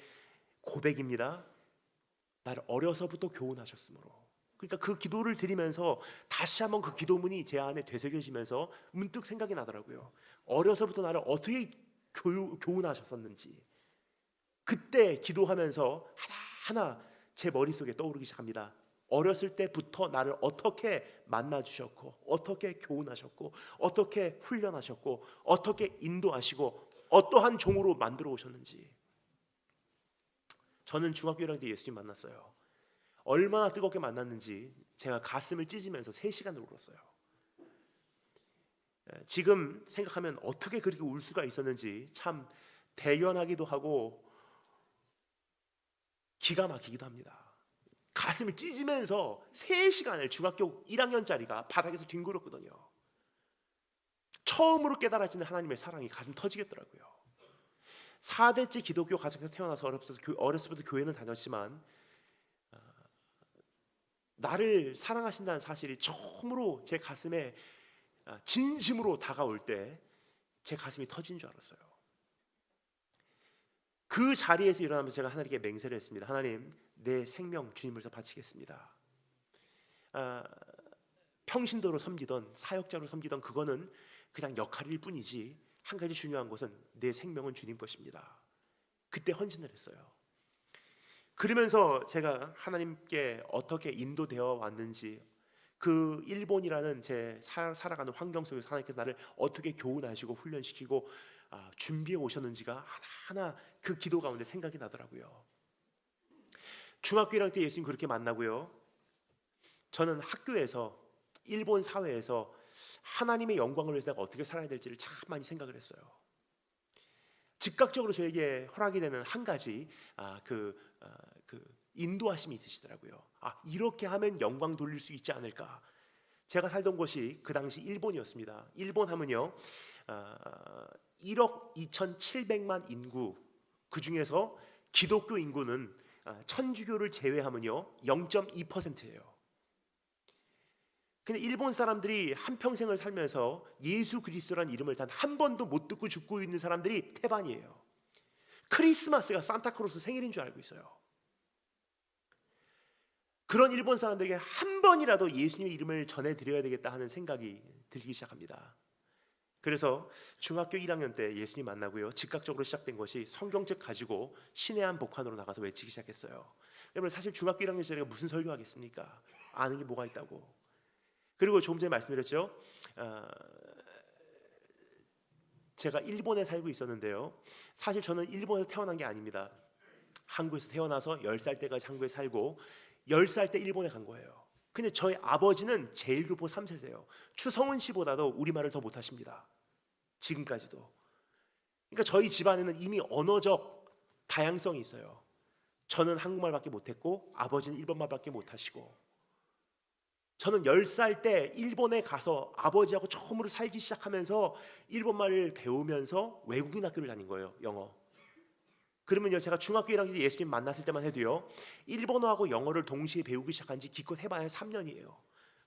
고백입니다. 나를 어려서부터 교훈하셨으므로. 그러니까 그 기도를 드리면서 다시 한번 그 기도문이 제 안에 되새겨지면서 문득 생각이 나더라고요. 어려서부터 나를 어떻게 교훈하셨었는지. 그때 기도하면서 하나하나 제 머릿속에 떠오르기 시작합니다. 어렸을 때부터 나를 어떻게 만나주셨고, 어떻게 교훈하셨고, 어떻게 훈련하셨고, 어떻게 인도하시고, 어떠한 종으로 만들어 오셨는지. 저는 중학교 1학년 때 예수님 만났어요. 얼마나 뜨겁게 만났는지 제가 가슴을 찢으면서 3시간을 울었어요. 지금 생각하면 어떻게 그렇게 울 수가 있었는지 참 대견하기도 하고 기가 막히기도 합니다. 가슴을 찢으면서 3시간을 중학교 1학년짜리가 바닥에서 뒹굴었거든요. 처음으로 깨달아지는 하나님의 사랑이 가슴 터지겠더라고요. 4대째 기독교 가정에서 태어나서 어렸을 때부터 교회는 다녔지만 나를 사랑하신다는 사실이 처음으로 제 가슴에 진심으로 다가올 때 제 가슴이 터진 줄 알았어요. 그 자리에서 일어나면서 제가 하나님께 맹세를 했습니다. 하나님, 내 생명 주님으로서 바치겠습니다. 평신도로 섬기던 사역자로 섬기던 그거는 그냥 역할일 뿐이지 한 가지 중요한 것은 내 생명은 주님 것입니다. 그때 헌신을 했어요. 그러면서 제가 하나님께 어떻게 인도되어 왔는지, 그 일본이라는 제 살아가는 환경 속에서 하나님께서 나를 어떻게 교훈하시고 훈련시키고 준비해 오셨는지가 하나하나 그 기도 가운데 생각이 나더라고요. 중학교 1학년 때 예수님 그렇게 만나고요, 저는 학교에서 일본 사회에서 하나님의 영광을 위해서 내가 어떻게 살아야 될지를 참 많이 생각을 했어요. 즉각적으로 저에게 허락이 되는 한 가지 그 인도하심이 있으시더라고요. 이렇게 하면 영광 돌릴 수 있지 않을까. 제가 살던 곳이 그 당시 일본이었습니다. 일본 하면요 1억 2,700만 인구, 그 중에서 기독교 인구는 천주교를 제외하면요 0.2%예요. 근데 일본 사람들이 한평생을 살면서 예수 그리스도라는 이름을 단 한 번도 못 듣고 죽고 있는 사람들이 태반이에요. 크리스마스가 산타크로스 생일인 줄 알고 있어요. 그런 일본 사람들에게 한 번이라도 예수님의 이름을 전해드려야 되겠다 하는 생각이 들기 시작합니다. 그래서 중학교 1학년 때 예수님 만나고요, 즉각적으로 시작된 것이 성경책 가지고 신의 한복판으로 나가서 외치기 시작했어요. 여러분, 사실 중학교 1학년 때 제가 무슨 설교하겠습니까? 아는 게 뭐가 있다고. 그리고 조금 전에 말씀드렸죠, 제가 일본에 살고 있었는데요, 사실 저는 일본에서 태어난 게 아닙니다. 한국에서 태어나서 10살 때까지 한국에 살고 10살 때 일본에 간 거예요. 근데 저희 아버지는 제1교포 3세세요. 추성훈 씨보다도 우리말을 더 못하십니다. 지금까지도. 그러니까 저희 집안에는 이미 언어적 다양성이 있어요. 저는 한국말밖에 못했고 아버지는 일본말밖에 못하시고, 저는 10살 때 일본에 가서 아버지하고 처음으로 살기 시작하면서 일본말을 배우면서 외국인 학교를 다닌 거예요. 영어. 그러면요, 제가 중학교 1학년 때 예수님 만났을 때만 해도요, 일본어하고 영어를 동시에 배우기 시작한 지 기껏 해봐야 3년이에요.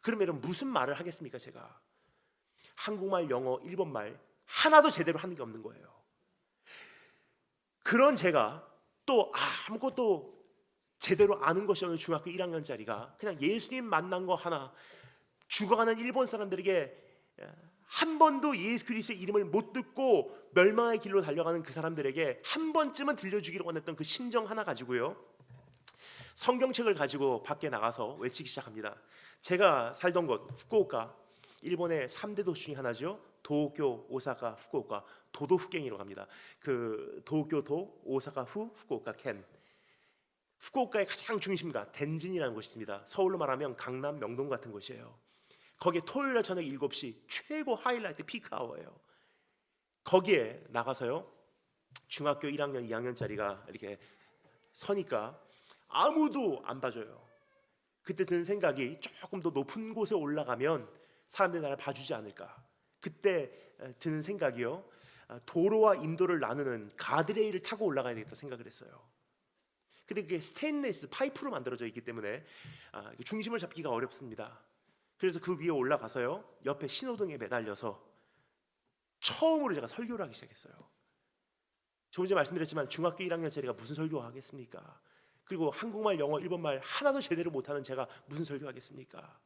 그러면 여러분 무슨 말을 하겠습니까? 제가 한국말, 영어, 일본말 하나도 제대로 하는 게 없는 거예요. 그런 제가 또 아무것도 제대로 아는 것이 없는 중학교 1학년짜리가 그냥 예수님 만난 거 하나, 죽어가는 일본 사람들에게 한 번도 예수 그리스도의 이름을 못 듣고 멸망의 길로 달려가는 그 사람들에게 한 번쯤은 들려주기를 원했던 그 심정 하나 가지고요, 성경책을 가지고 밖에 나가서 외치기 시작합니다. 제가 살던 곳 후쿠오카, 일본의 3대 도시 중에 하나죠. 도쿄, 오사카, 후쿠오카. 도도후갱이라고 합니다. 그 도쿄도, 오사카 후, 후쿠오카 켄. 후쿠오카의 가장 중심가 덴진이라는 곳이 있습니다. 서울로 말하면 강남 명동 같은 곳이에요. 거기에 토요일날 저녁 7시 최고 하이라이트 피크 아워예요. 거기에 나가서요, 중학교 1학년, 2학년짜리가 이렇게 서니까 아무도 안 봐줘요. 그때 드는 생각이 조금 더 높은 곳에 올라가면 사람들이 나를 봐주지 않을까. 그때 드는 생각이요, 도로와 인도를 나누는 가드레일을 타고 올라가야 되겠다 생각을 했어요. 근데 그게 스테인리스 파이프로 만들어져 있기 때문에 중심을 잡기가 어렵습니다. 그래서 그 위에 올라가서요, 옆에 신호등에 매달려서 처음으로 제가 설교를 하기 시작했어요. 조금 전에 말씀드렸지만 중학교 1학년짜리가 무슨 설교하겠습니까? 그리고 한국말, 영어, 일본말 하나도 제대로 못하는 제가 무슨 설교하겠습니까?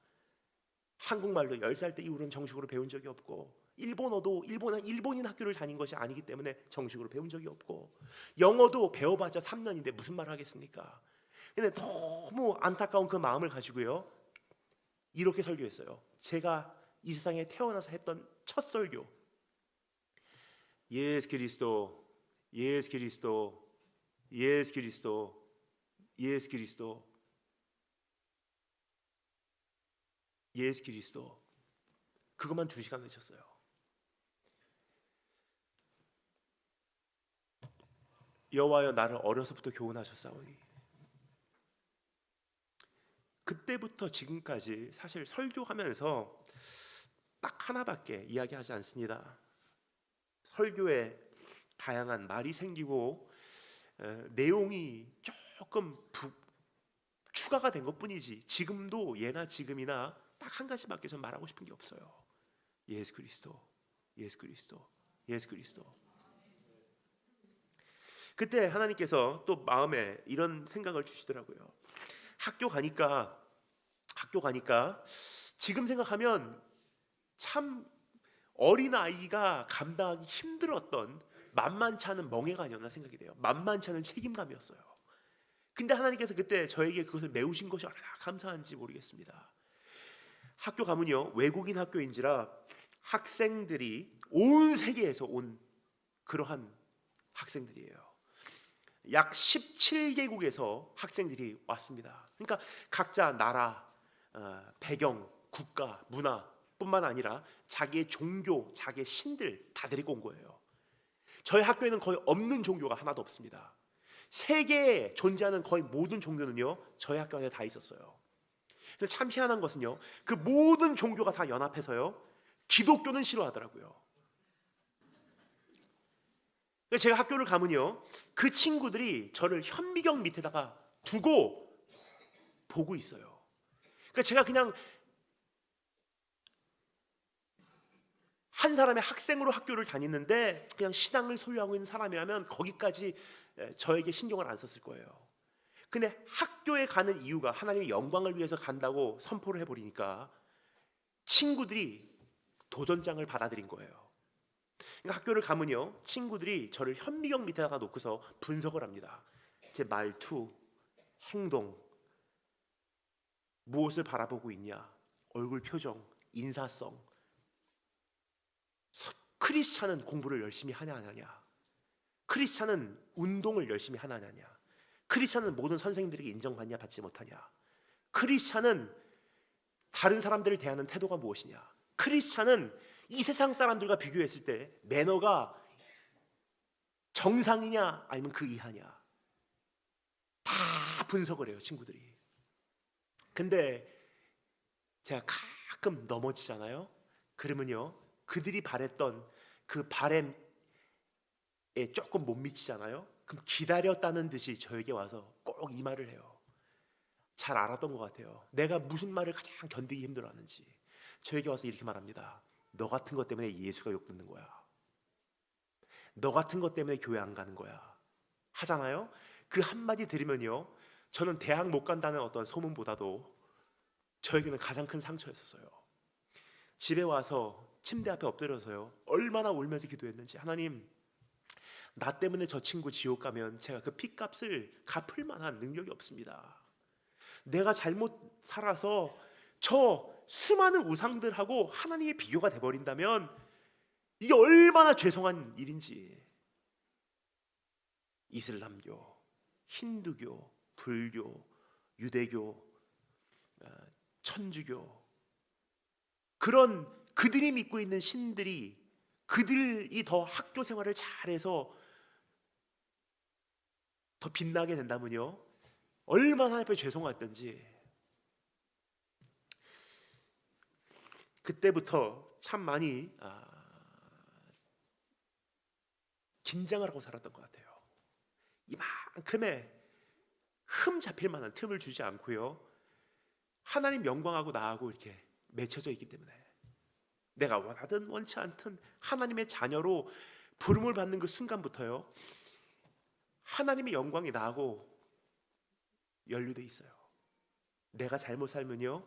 한국말도 10살 때 이후로는 정식으로 배운 적이 없고, 일본어도 일본인 학교를 다닌 것이 아니기 때문에 정식으로 배운 적이 없고, 영어도 배워봤자 3년인데 무슨 말을 하겠습니까? 근데 너무 안타까운 그 마음을 가지고요, 이렇게 설교했어요. 제가 이 세상에 태어나서 했던 첫 설교. 예수 그리스도, 예수 그리스도, 예수 그리스도, 예수 그리스도, 예수 그리스도. 그것만 2시간 외쳤어요. 여호와여 나를 어려서부터 교훈하셨사오니. 그때부터 지금까지 사실 설교하면서 딱 하나밖에 이야기하지 않습니다. 설교에 다양한 말이 생기고 내용이 조금 추가가 된 것뿐이지, 지금도 예나 지금이나 딱 한 가지밖에 전 말하고 싶은 게 없어요. 예수 그리스도, 예수 그리스도, 예수 그리스도. 그때 하나님께서 또 마음에 이런 생각을 주시더라고요. 학교 가니까 지금 생각하면 참 어린아이가 감당하기 힘들었던 만만치 않은 멍해가 아니었나 생각이 돼요. 만만치 않은 책임감이었어요. 근데 하나님께서 그때 저에게 그것을 메우신 것이 얼마나 감사한지 모르겠습니다. 학교 가면요, 외국인 학교인지라 학생들이 온 세계에서 온 그러한 학생들이에요. 약 17개국에서 학생들이 왔습니다. 그러니까 각자 나라, 배경, 국가, 문화뿐만 아니라 자기의 종교, 자기의 신들 다 데리고 온 거예요. 저희 학교에는 거의 없는 종교가 하나도 없습니다. 세계에 존재하는 거의 모든 종교는요, 저희 학교 안에 다 있었어요. 근데 참 희한한 것은요, 그 모든 종교가 다 연합해서요, 기독교는 싫어하더라고요. 제가 학교를 가면요, 그 친구들이 저를 현미경 밑에다가 두고 보고 있어요. 그러니까 제가 그냥 한 사람의 학생으로 학교를 다니는데 그냥 신앙을 소유하고 있는 사람이라면 거기까지 저에게 신경을 안 썼을 거예요. 근데 학교에 가는 이유가 하나님의 영광을 위해서 간다고 선포를 해버리니까 친구들이 도전장을 받아들인 거예요. 그러니까 학교를 가면요, 친구들이 저를 현미경 밑에다가 놓고서 분석을 합니다. 제 말투, 행동, 무엇을 바라보고 있냐, 얼굴 표정, 인사성, 크리스찬은 공부를 열심히 하냐 안 하냐, 크리스찬은 운동을 열심히 하냐 안 하냐, 크리스찬은 모든 선생님들에게 인정받냐 받지 못하냐, 크리스찬은 다른 사람들을 대하는 태도가 무엇이냐, 크리스찬은 이 세상 사람들과 비교했을 때 매너가 정상이냐 아니면 그 이하냐, 다 분석을 해요, 친구들이. 근데 제가 가끔 넘어지잖아요. 그러면요, 그들이 바랬던 그 바램에 조금 못 미치잖아요. 그럼 기다렸다는 듯이 저에게 와서 꼭 이 말을 해요. 잘 알았던 것 같아요. 내가 무슨 말을 가장 견디기 힘들어하는지. 저에게 와서 이렇게 말합니다. 너 같은 것 때문에 예수가 욕 듣는 거야. 너 같은 것 때문에 교회 안 가는 거야. 하잖아요. 그 한마디 들으면요, 저는 대학 못 간다는 어떤 소문보다도 저에게는 가장 큰 상처였어요. 집에 와서 침대 앞에 엎드려서요, 얼마나 울면서 기도했는지. 하나님, 나 때문에 저 친구 지옥 가면 제가 그 핏값을 갚을 만한 능력이 없습니다. 내가 잘못 살아서 저 수많은 우상들하고 하나님의 비교가 돼버린다면 이게 얼마나 죄송한 일인지. 이슬람교, 힌두교, 불교, 유대교, 천주교, 그런 그들이 믿고 있는 신들이, 그들이 더 학교 생활을 잘해서 더 빛나게 된다면요, 얼마나 하나님 앞에 죄송했던지. 그때부터 참 많이 긴장을 하고 살았던 것 같아요. 이만큼의 흠 잡힐 만한 틈을 주지 않고요, 하나님 영광하고 나하고 이렇게 맺혀져 있기 때문에 내가 원하든 원치 않든 하나님의 자녀로 부름을 받는 그 순간부터요, 하나님의 영광이 나하고 연루돼 있어요. 내가 잘못 살면요,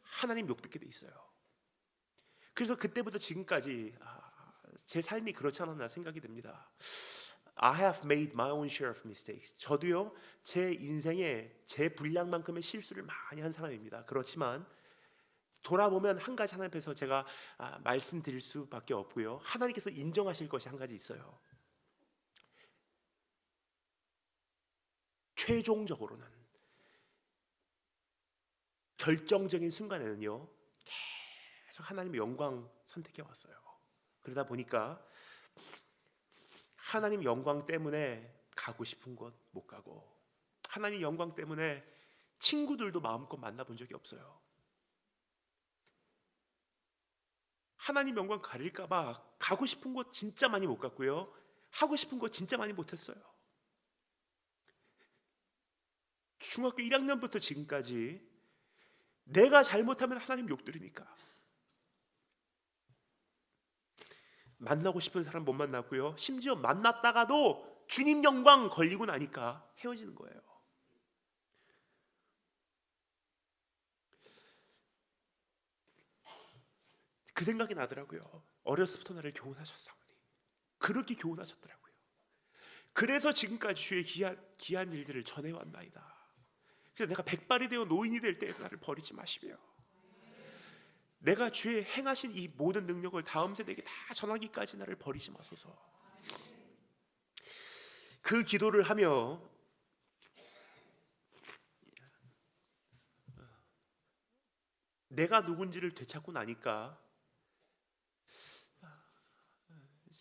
하나님 욕 듣게 돼 있어요. 그래서 그때부터 지금까지 제 삶이 그렇지 않았나 생각이 듭니다. I have made my own share of mistakes. 저도요, 제 인생에 제 분량만큼의 실수를 많이 한 사람입니다. 그렇지만 돌아보면 한 가지 하나님 앞에서 제가 말씀드릴 수밖에 없고요, 하나님께서 인정하실 것이 한 가지 있어요. 최종적으로는, 결정적인 순간에는요, 계속 하나님의 영광 선택해 왔어요. 그러다 보니까 하나님 영광 때문에 가고 싶은 곳 못 가고, 하나님 영광 때문에 친구들도 마음껏 만나본 적이 없어요. 하나님 영광 가릴까봐 가고 싶은 곳 진짜 많이 못 갔고요, 하고 싶은 것 진짜 많이 못했어요. 중학교 1학년부터 지금까지 내가 잘못하면 하나님 욕 들으니까 만나고 싶은 사람 못 만났고요, 심지어 만났다가도 주님 영광 걸리고 나니까 헤어지는 거예요. 그 생각이 나더라고요. 어렸을 때부터 나를 교훈하셨사오니, 그렇게 교훈하셨더라고요. 그래서 지금까지 주의 귀한 일들을 전해왔나이다. 그래서 내가 백발이 되어 노인이 될 때에도 나를 버리지 마시며, 내가 주의 행하신 이 모든 능력을 다음 세대에게 다 전하기까지 나를 버리지 마소서. 그 기도를 하며 내가 누군지를 되찾고 나니까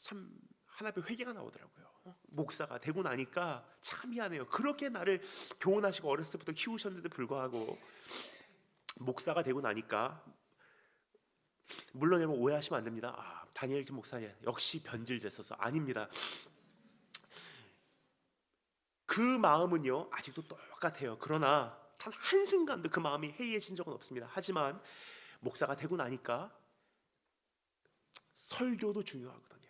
참 하나님의 회개가 나오더라고요. 목사가 되고 나니까 참 미안해요. 그렇게 나를 교훈하시고 어렸을 때부터 키우셨는데 불구하고 목사가 되고 나니까, 물론 여러분 오해하시면 안 됩니다. 다니엘 김 목사님 역시 변질됐어서. 아닙니다. 그 마음은요 아직도 똑같아요. 그러나 단 한순간도 그 마음이 해이해진 적은 없습니다. 하지만 목사가 되고 나니까 설교도 중요하거든요,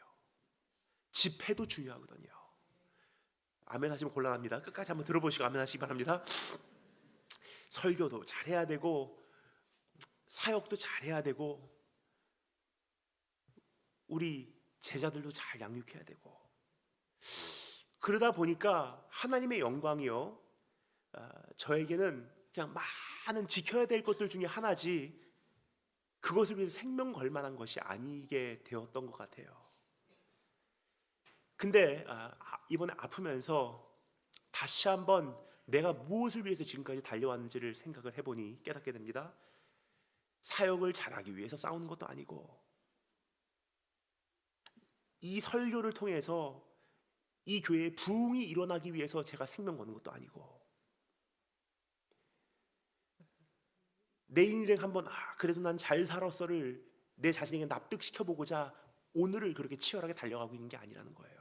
집회도 중요하거든요. 아멘 하시면 곤란합니다. 끝까지 한번 들어보시고 아멘 하시기 바랍니다. 설교도 잘해야 되고, 사역도 잘해야 되고, 우리 제자들도 잘 양육해야 되고, 그러다 보니까 하나님의 영광이요, 저에게는 그냥 많은 지켜야 될 것들 중에 하나지 그것을 위해서 생명 걸 만한 것이 아니게 되었던 것 같아요. 근데 이번에 아프면서 다시 한번 내가 무엇을 위해서 지금까지 달려왔는지를 생각을 해보니 깨닫게 됩니다. 사역을 잘하기 위해서 싸우는 것도 아니고, 이 설교를 통해서 이 교회의 부흥이 일어나기 위해서 제가 생명 거는 것도 아니고, 내 인생 한번 그래도 난 잘 살았어를 내 자신에게 납득시켜보고자 오늘을 그렇게 치열하게 달려가고 있는 게 아니라는 거예요.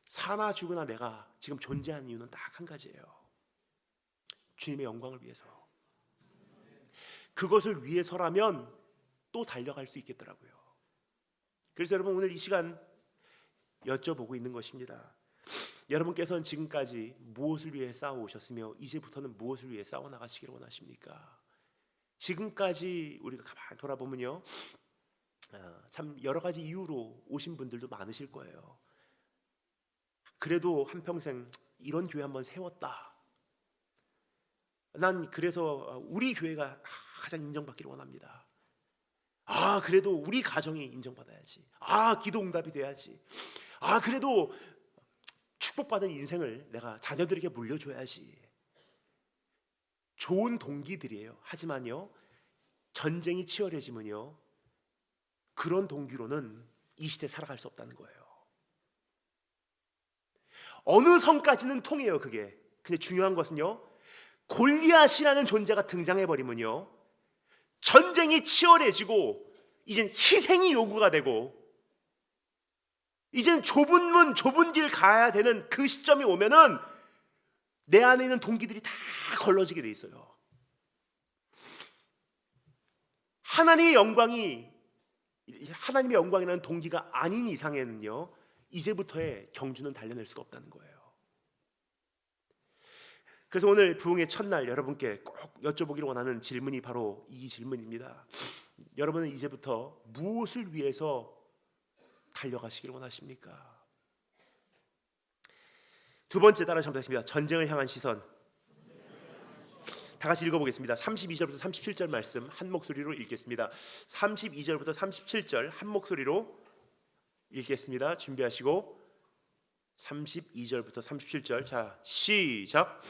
사나 죽으나 내가 지금 존재하는 이유는 딱 한 가지예요. 주님의 영광을 위해서. 그것을 위해서라면 또 달려갈 수 있겠더라고요. 그래서 여러분 오늘 이 시간 여쭤보고 있는 것입니다. 여러분께서는 지금까지 무엇을 위해 싸워오셨으며 이제부터는 무엇을 위해 싸워나가시기를 원하십니까? 지금까지 우리가 가만히 돌아보면요, 참 여러 가지 이유로 오신 분들도 많으실 거예요. 그래도 한평생 이런 교회 한번 세웠다, 난 그래서 우리 교회가 가장 인정받기를 원합니다. 그래도 우리 가정이 인정받아야지. 기도 응답이 돼야지. 그래도 축복받은 인생을 내가 자녀들에게 물려줘야지. 좋은 동기들이에요. 하지만요, 전쟁이 치열해지면요, 그런 동기로는 이 시대 살아갈 수 없다는 거예요. 어느 선까지는 통해요, 그게. 근데 중요한 것은요, 골리앗이라는 존재가 등장해버리면요, 전쟁이 치열해지고 이젠 희생이 요구가 되고, 이제는 좁은 문, 좁은 길 가야 되는 그 시점이 오면은 내 안에 있는 동기들이 다 걸러지게 돼 있어요. 하나님의 영광이라는 동기가 아닌 이상에는요, 이제부터의 경주는 달려낼 수가 없다는 거예요. 그래서 오늘 부흥의 첫날 여러분께 꼭 여쭤보기를 원하는 질문이 바로 이 질문입니다. 여러분은 이제부터 무엇을 위해서 달려가시길 원하십니까? 두 번째 따라 잘못했습니다. 전쟁을 향한 시선. 다 같이 읽어보겠습니다. 32절부터 37절 말씀 한 목소리로 읽겠습니다. 32절부터 37절 한 목소리로 읽겠습니다. 준비하시고 32절부터 37절, 자 시작.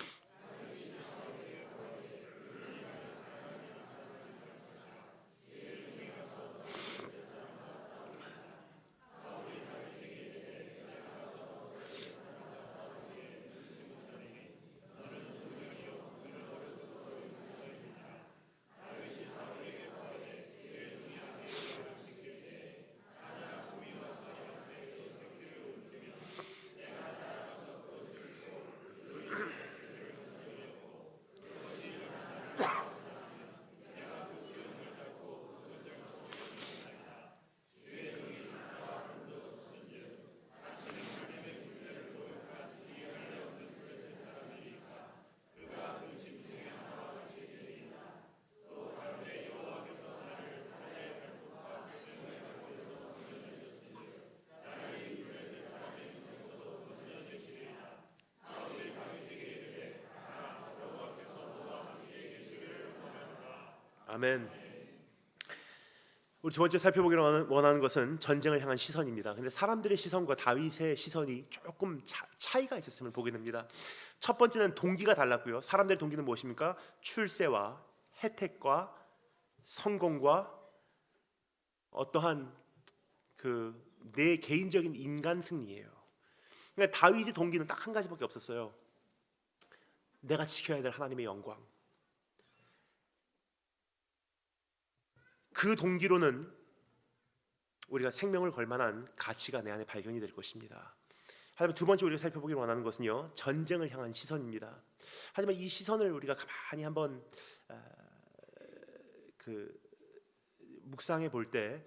아멘. 우리 두 번째 살펴보기로 원하는 것은 전쟁을 향한 시선입니다. 근데 사람들의 시선과 다윗의 시선이 조금 차이가 있었음을 보게 됩니다. 첫 번째는 동기가 달랐고요. 사람들의 동기는 무엇입니까? 출세와 혜택과 성공과 어떠한 내 개인적인 인간 승리예요. 그러니까 다윗의 동기는 딱 한 가지밖에 없었어요. 내가 지켜야 될 하나님의 영광. 그 동기로는 우리가 생명을 걸 만한 가치가 내 안에 발견이 될 것입니다. 하지만 두 번째 우리가 살펴보기를 원하는 것은요, 전쟁을 향한 시선입니다. 하지만 이 시선을 우리가 가만히 한번 묵상해 볼 때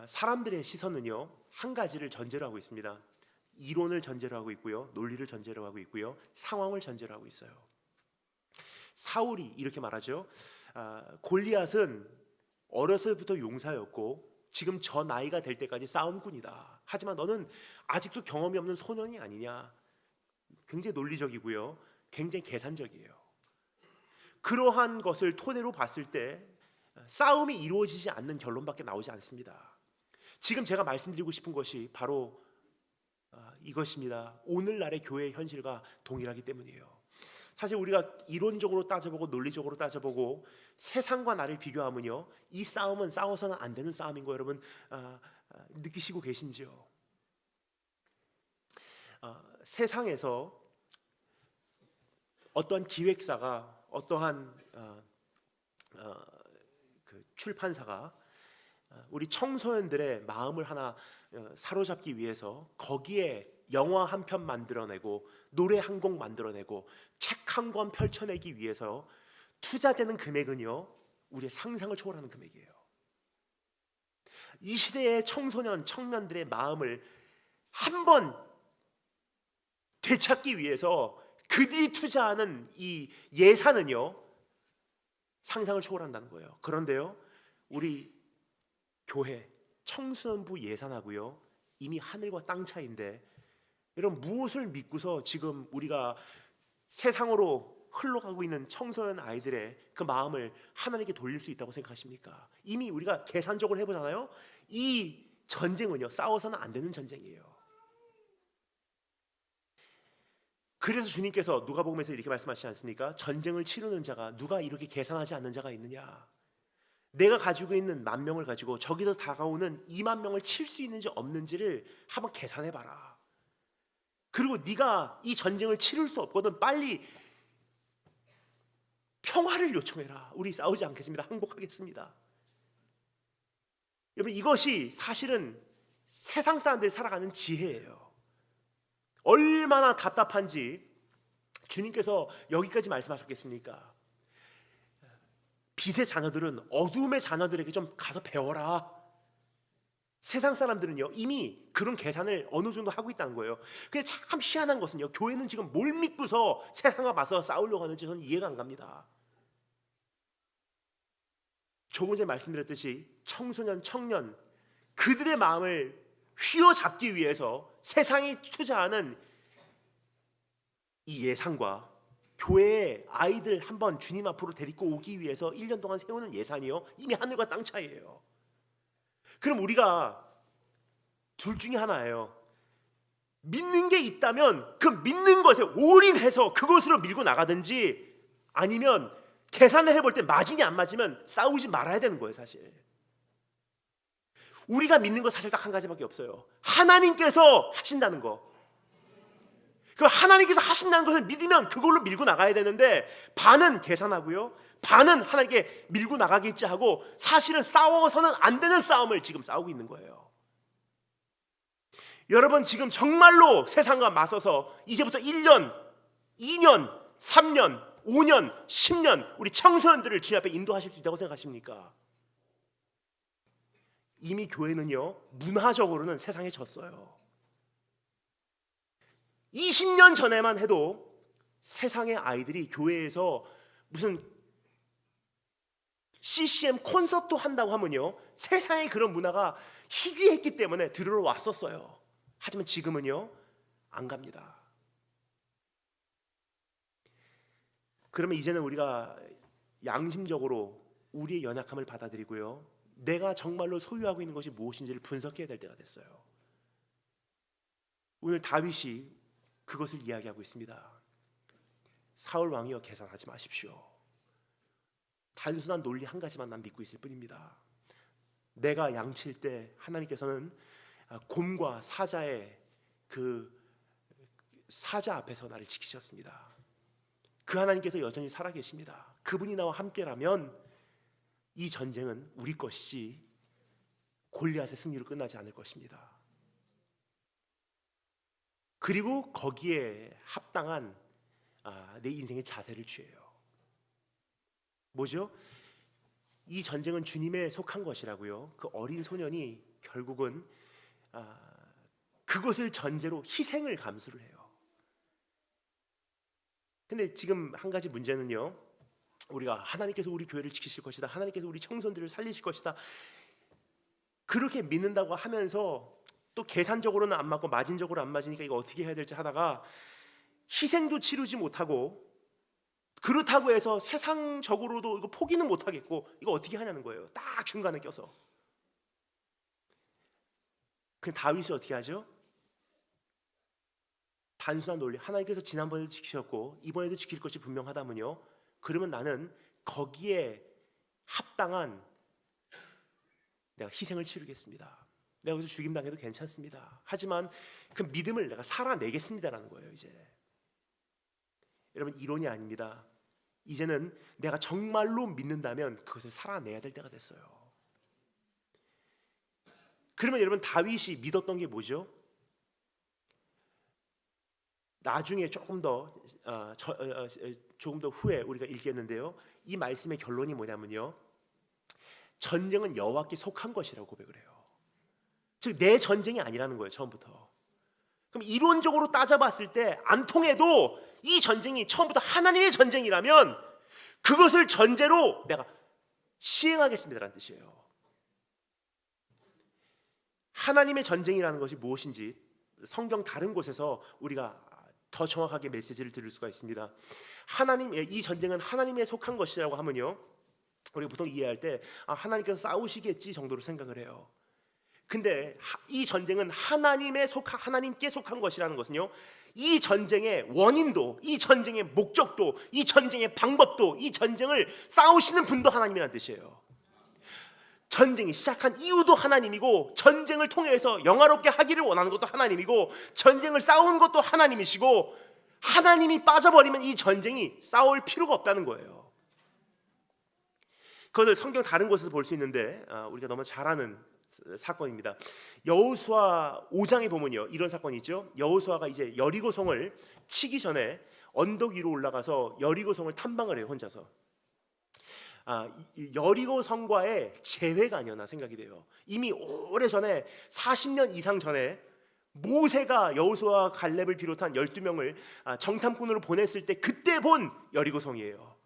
사람들의 시선은요, 한 가지를 전제로 하고 있습니다. 이론을 전제로 하고 있고요, 논리를 전제로 하고 있고요, 상황을 전제로 하고 있어요. 사울이 이렇게 말하죠. 골리앗은 어려서부터 용사였고 지금 저 나이가 될 때까지 싸움꾼이다. 하지만 너는 아직도 경험이 없는 소년이 아니냐. 굉장히 논리적이고요, 굉장히 계산적이에요. 그러한 것을 토대로 봤을 때 싸움이 이루어지지 않는 결론밖에 나오지 않습니다. 지금 제가 말씀드리고 싶은 것이 바로 이것입니다. 오늘날의 교회의 현실과 동일하기 때문이에요. 사실 우리가 이론적으로 따져보고 논리적으로 따져보고 세상과 나를 비교하면요, 이 싸움은 싸워서는 안 되는 싸움인 거 여러분 느끼시고 계신지요? 세상에서 어떠한 기획사가, 어떠한 출판사가 우리 청소년들의 마음을 하나 사로잡기 위해서 거기에 영화 한 편 만들어내고 노래 한 곡 만들어내고 책 한 권 펼쳐내기 위해서 투자되는 금액은요, 우리의 상상을 초월하는 금액이에요. 이 시대의 청소년, 청년들의 마음을 한번 되찾기 위해서 그들이 투자하는 이 예산은요, 상상을 초월한다는 거예요. 그런데요, 우리 교회 청소년부 예산하고요, 이미 하늘과 땅 차이인데, 여러분 무엇을 믿고서 지금 우리가 세상으로 흘러가고 있는 청소년 아이들의 그 마음을 하나님께 돌릴 수 있다고 생각하십니까? 이미 우리가 계산적으로 해보잖아요. 이 전쟁은요, 싸워서는 안 되는 전쟁이에요. 그래서 주님께서 누가복음에서 이렇게 말씀하시지 않습니까? 전쟁을 치르는 자가 누가 이렇게 계산하지 않는 자가 있느냐? 내가 가지고 있는 10,000명을 가지고 저기서 다가오는 20,000명을 칠 수 있는지 없는지를 한번 계산해봐라. 그리고 네가 이 전쟁을 치를 수 없거든 빨리 평화를 요청해라. 우리 싸우지 않겠습니다. 항복하겠습니다. 여러분, 이것이 사실은 세상 사람들이 살아가는 지혜예요. 얼마나 답답한지 주님께서 여기까지 말씀하셨겠습니까? 빛의 자녀들은 어둠의 자녀들에게 좀 가서 배워라. 세상 사람들은요 이미 그런 계산을 어느 정도 하고 있다는 거예요. 근데 참 희한한 것은요, 교회는 지금 뭘 믿고서 세상과 맞서 싸우려고 하는지 저는 이해가 안 갑니다. 조금 전에 말씀드렸듯이 청소년, 청년, 그들의 마음을 휘어잡기 위해서 세상이 투자하는 이 예산과 교회의 아이들 한번 주님 앞으로 데리고 오기 위해서 1년 동안 세우는 예산이요, 이미 하늘과 땅 차이예요. 그럼 우리가 둘 중에 하나예요. 믿는 게 있다면 그 믿는 것에 올인해서 그것으로 밀고 나가든지, 아니면 계산을 해볼 때 맞으냐 안 맞으면 싸우지 말아야 되는 거예요. 사실 우리가 믿는 거 사실 딱 한 가지밖에 없어요. 하나님께서 하신다는 거. 그럼 하나님께서 하신다는 것을 믿으면 그걸로 밀고 나가야 되는데, 반은 계산하고요, 반은 하나님께 밀고 나가겠지 하고 사실은 싸워서는 안 되는 싸움을 지금 싸우고 있는 거예요. 여러분, 지금 정말로 세상과 맞서서 이제부터 1년, 2년, 3년, 5년, 10년 우리 청소년들을 주님 앞에 인도하실 수 있다고 생각하십니까? 이미 교회는요 문화적으로는 세상에 졌어요. 20년 전에만 해도 세상의 아이들이 교회에서 무슨 CCM 콘서트 한다고 하면요 세상의 그런 문화가 희귀했기 때문에 들으러 왔었어요. 하지만 지금은요 안 갑니다. 그러면 이제는 우리가 양심적으로 우리의 연약함을 받아들이고요, 내가 정말로 소유하고 있는 것이 무엇인지를 분석해야 될 때가 됐어요. 오늘 다윗이 그것을 이야기하고 있습니다. 사울 왕이여, 계산하지 마십시오. 단순한 논리 한 가지만 난 믿고 있을 뿐입니다. 내가 양칠 때 하나님께서는 곰과 사자의 그 사자 앞에서 나를 지키셨습니다. 그 하나님께서 여전히 살아계십니다. 그분이 나와 함께라면 이 전쟁은 우리 것이지 골리앗의 승리로 끝나지 않을 것입니다. 그리고 거기에 합당한 내 인생의 자세를 취해요. 뭐죠? 이 전쟁은 주님에 속한 것이라고요. 그 어린 소년이 결국은 그것을 전제로 희생을 감수를 해요. 근데 지금 한 가지 문제는요, 우리가 하나님께서 우리 교회를 지키실 것이다, 하나님께서 우리 청소년들을 살리실 것이다, 그렇게 믿는다고 하면서 또 계산적으로는 안 맞고 마진적으로 안 맞으니까 이거 어떻게 해야 될지 하다가 희생도 치르지 못하고, 그렇다고 해서 세상적으로도 이거 포기는 못하겠고, 이거 어떻게 하냐는 거예요. 딱 중간에 껴서. 그 다윗이 어떻게 하죠? 단순한 논리, 하나님께서 지난번에도 지키셨고 이번에도 지킬 것이 분명하다면요, 그러면 나는 거기에 합당한 내가 희생을 치르겠습니다. 내가 여기서 죽임당해도 괜찮습니다. 하지만 그 믿음을 내가 살아내겠습니다라는 거예요. 이제 여러분, 이론이 아닙니다. 이제는 내가 정말로 믿는다면 그것을 살아내야 될 때가 됐어요. 그러면 여러분, 다윗이 믿었던 게 뭐죠? 나중에 조금 더 후에 우리가 읽겠는데요, 이 말씀의 결론이 뭐냐면요, 전쟁은 여호와께 속한 것이라고 고백을 해요. 즉 내 전쟁이 아니라는 거예요, 처음부터. 그럼 이론적으로 따져봤을 때 안 통해도 이 전쟁이 처음부터 하나님의 전쟁이라면 그것을 전제로 내가 시행하겠습니다라는 뜻이에요. 하나님의 전쟁이라는 것이 무엇인지 성경 다른 곳에서 우리가 더 정확하게 메시지를 들을 수가 있습니다. 이 전쟁은 하나님에 속한 것이라고 하면요, 우리가 보통 이해할 때 하나님께서 싸우시겠지 정도로 생각을 해요. 근데 이 전쟁은 하나님께 속한 것이라는 것은요, 이 전쟁의 원인도, 이 전쟁의 목적도, 이 전쟁의 방법도, 이 전쟁을 싸우시는 분도 하나님이라는 뜻이에요. 전쟁이 시작한 이유도 하나님이고, 전쟁을 통해서 영화롭게 하기를 원하는 것도 하나님이고, 전쟁을 싸우는 것도 하나님이시고, 하나님이 빠져버리면 이 전쟁이 싸울 필요가 없다는 거예요. 그것을 성경 다른 곳에서 볼 수 있는데 우리가 너무 잘 아는 사건입니다. 여호수아 5장에 보면요, 이런 사건이 있죠. 여호수아가 이제 여리고성을 치기 전에 언덕 위로 올라가서 여리고성을 탐방을 해요, 혼자서. 여리고성과의 재회가 아니었나 생각이 돼요. 이미 오래전에 40년 이상 전에 모세가 여호수아와 갈렙을 비롯한 12명을 정탐꾼으로 보냈을 때 그때 본 여리고성이에요.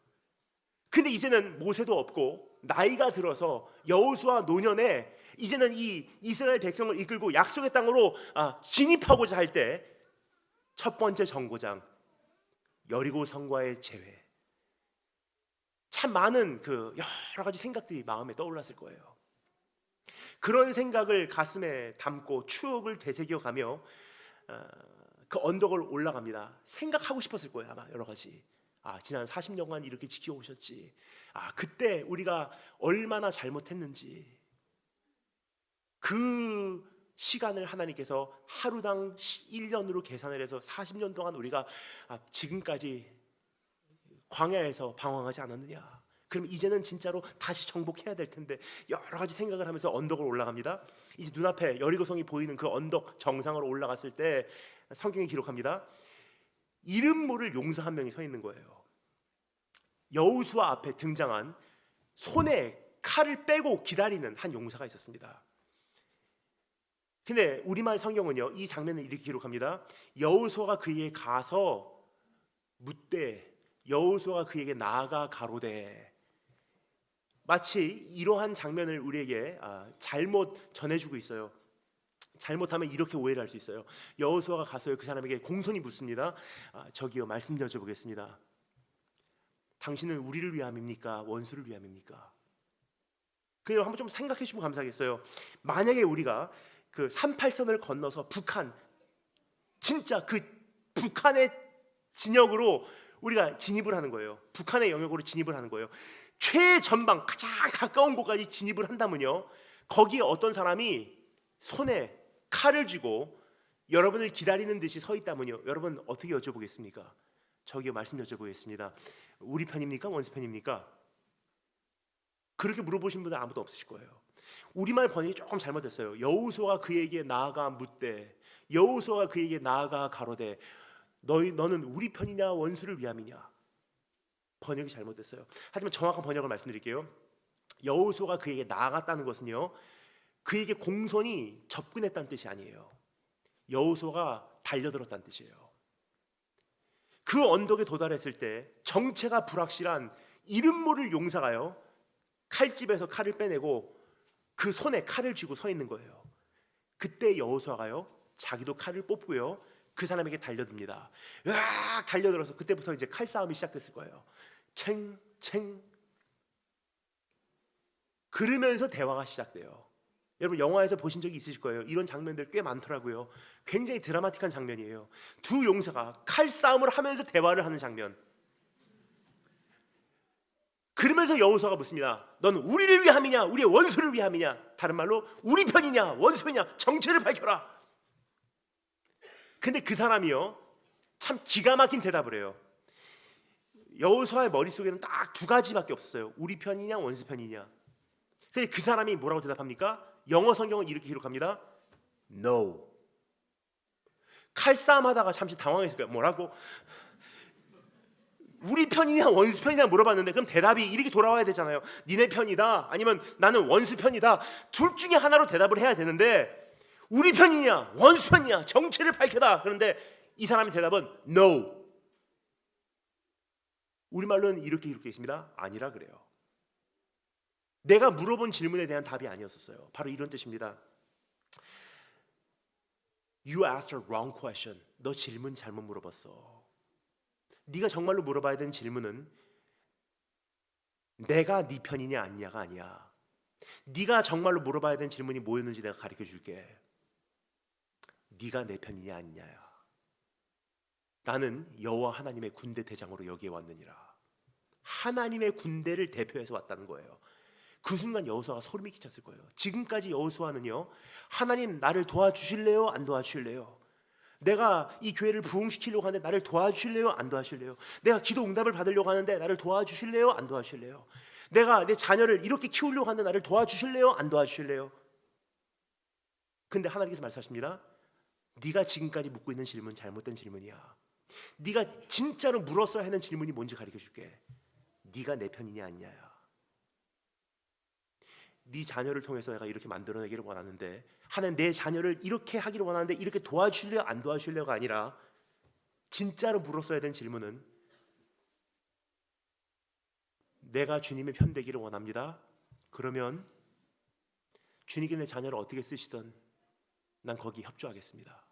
근데 이제는 모세도 없고 나이가 들어서 여호수아 노년에 이제는 이 이스라엘 백성을 이끌고 약속의 땅으로 진입하고자 할 때 첫 번째 정거장 여리고성과의 재회. 참 많은 그 여러 가지 생각들이 마음에 떠올랐을 거예요. 그런 생각을 가슴에 담고 추억을 되새겨가며 그 언덕을 올라갑니다. 생각하고 싶었을 거예요, 아마 여러 가지. 지난 40년간 이렇게 지켜오셨지. 그때 우리가 얼마나 잘못했는지. 그 시간을 하나님께서 하루당 1년으로 계산을 해서 40년 동안 우리가 지금까지 광야에서 방황하지 않았느냐. 그럼 이제는 진짜로 다시 정복해야 될 텐데 여러 가지 생각을 하면서 언덕을 올라갑니다. 이제 눈앞에 여리고성이 보이는 그 언덕 정상으로 올라갔을 때 성경이 기록합니다. 이름 모를 용사 한 명이 서 있는 거예요. 여호수아 앞에 등장한 손에 칼을 빼고 기다리는 한 용사가 있었습니다. 근데 우리말 성경은요, 이 장면을 이렇게 기록합니다. 여호수아가 그에게 가서 묻되 여호수아가 그에게 나아가 가로되. 마치 이러한 장면을 우리에게 잘못 전해주고 있어요. 잘못하면 이렇게 오해를 할 수 있어요. 여호수아가 가서 그 사람에게 공손히 묻습니다. 저기요, 말씀 여쭤보겠습니다. 당신은 우리를 위함입니까? 원수를 위함입니까? 그걸 한번 좀 생각해 주면 감사하겠어요. 만약에 우리가 그 38선을 건너서 북한, 진짜 그 북한의 진영으로 우리가 진입을 하는 거예요. 북한의 영역으로 진입을 하는 거예요. 최전방 가장 가까운 곳까지 진입을 한다면요, 거기에 어떤 사람이 손에 칼을 쥐고 여러분을 기다리는 듯이 서 있다면요, 여러분 어떻게 여쭤보겠습니까? 저기요, 말씀 여쭤보겠습니다. 우리 편입니까? 원수 편입니까? 그렇게 물어보신 분은 아무도 없으실 거예요. 우리말 번역이 조금 잘못됐어요. 여호수아가 그에게 나아가 묻되, 여호수아가 그에게 나아가 가로되, 너는 우리 편이냐 원수를 위함이냐? 번역이 잘못됐어요. 하지만 정확한 번역을 말씀드릴게요. 여호수아가 그에게 나아갔다는 것은요, 그에게 공손히 접근했다는 뜻이 아니에요. 여호수아가 달려들었다는 뜻이에요. 그 언덕에 도달했을 때 정체가 불확실한 이름 모를 용사가요, 칼집에서 칼을 빼내고 그 손에 칼을 쥐고 서 있는 거예요. 그때 여호수아가요, 자기도 칼을 뽑고요, 그 사람에게 달려듭니다. 으악 달려들어서 그때부터 이제 칼싸움이 시작됐을 거예요. 챙챙. 그러면서 대화가 시작돼요. 여러분 영화에서 보신 적이 있으실 거예요. 이런 장면들 꽤 많더라고요. 굉장히 드라마틱한 장면이에요. 두 용사가 칼싸움을 하면서 대화를 하는 장면. 그러면서 여호수아가 묻습니다. 넌 우리를 위함이냐 우리의 원수를 위함이냐? 다른 말로 우리 편이냐 원수 편이냐? 정체를 밝혀라. 근데 그 사람이요, 참 기가 막힌 대답을 해요. 여호수아의 머릿속에는 딱 두 가지밖에 없었어요. 우리 편이냐 원수 편이냐. 근데 그 사람이 뭐라고 대답합니까? 영어 성경은 이렇게 기록합니다. No. 칼싸움 하다가 잠시 당황했을 거예요. 뭐라고? 우리 편이냐 원수 편이냐 물어봤는데 그럼 대답이 이렇게 돌아와야 되잖아요. 니네 편이다 아니면 나는 원수 편이다. 둘 중에 하나로 대답을 해야 되는데 우리 편이냐 원수 편이냐 정체를 밝혀라. 그런데 이 사람의 대답은 No. 우리말로는 이렇게 기록되어 있습니다. 아니라 그래요. 내가 물어본 질문에 대한 답이 아니었어요. 바로 이런 뜻입니다. You asked a wrong question. 너 질문 잘못 물어봤어. 네가 정말로 물어봐야 되는 질문은 내가 네 편이냐 아니냐가 아니야. 네가 정말로 물어봐야 되는 질문이 뭐였는지 내가 가르쳐 줄게. 네가 내 편이냐 아니냐야. 나는 여호와 하나님의 군대 대장으로 여기에 왔느니라. 하나님의 군대를 대표해서 왔다는 거예요. 그 순간 여호수아가 소름이 끼쳤을 거예요. 지금까지 여호수아는요, 하나님 나를 도와주실래요? 안 도와주실래요? 내가 이 교회를 부흥시키려고 하는데 나를 도와주실래요? 안 도와주실래요? 내가 기도 응답을 받으려고 하는데 나를 도와주실래요? 안 도와주실래요? 내가 내 자녀를 이렇게 키우려고 하는데 나를 도와주실래요? 안 도와주실래요? 근데 하나님께서 말씀하십니다. 네가 지금까지 묻고 있는 질문 잘못된 질문이야. 네가 진짜로 물었어야 하는 질문이 뭔지 가르쳐줄게. 네가 내 편이냐 아니냐야. 네 자녀를 통해서 내가 이렇게 만들어내기를 원하는데, 하나님 내 자녀를 이렇게 하기를 원하는데 이렇게 도와주실래요 안 도와주실래요가 아니라 진짜로 물었어야 되는 질문은 내가 주님의 편 되기를 원합니다. 그러면 주님께 내 자녀를 어떻게 쓰시든 난 거기 협조하겠습니다.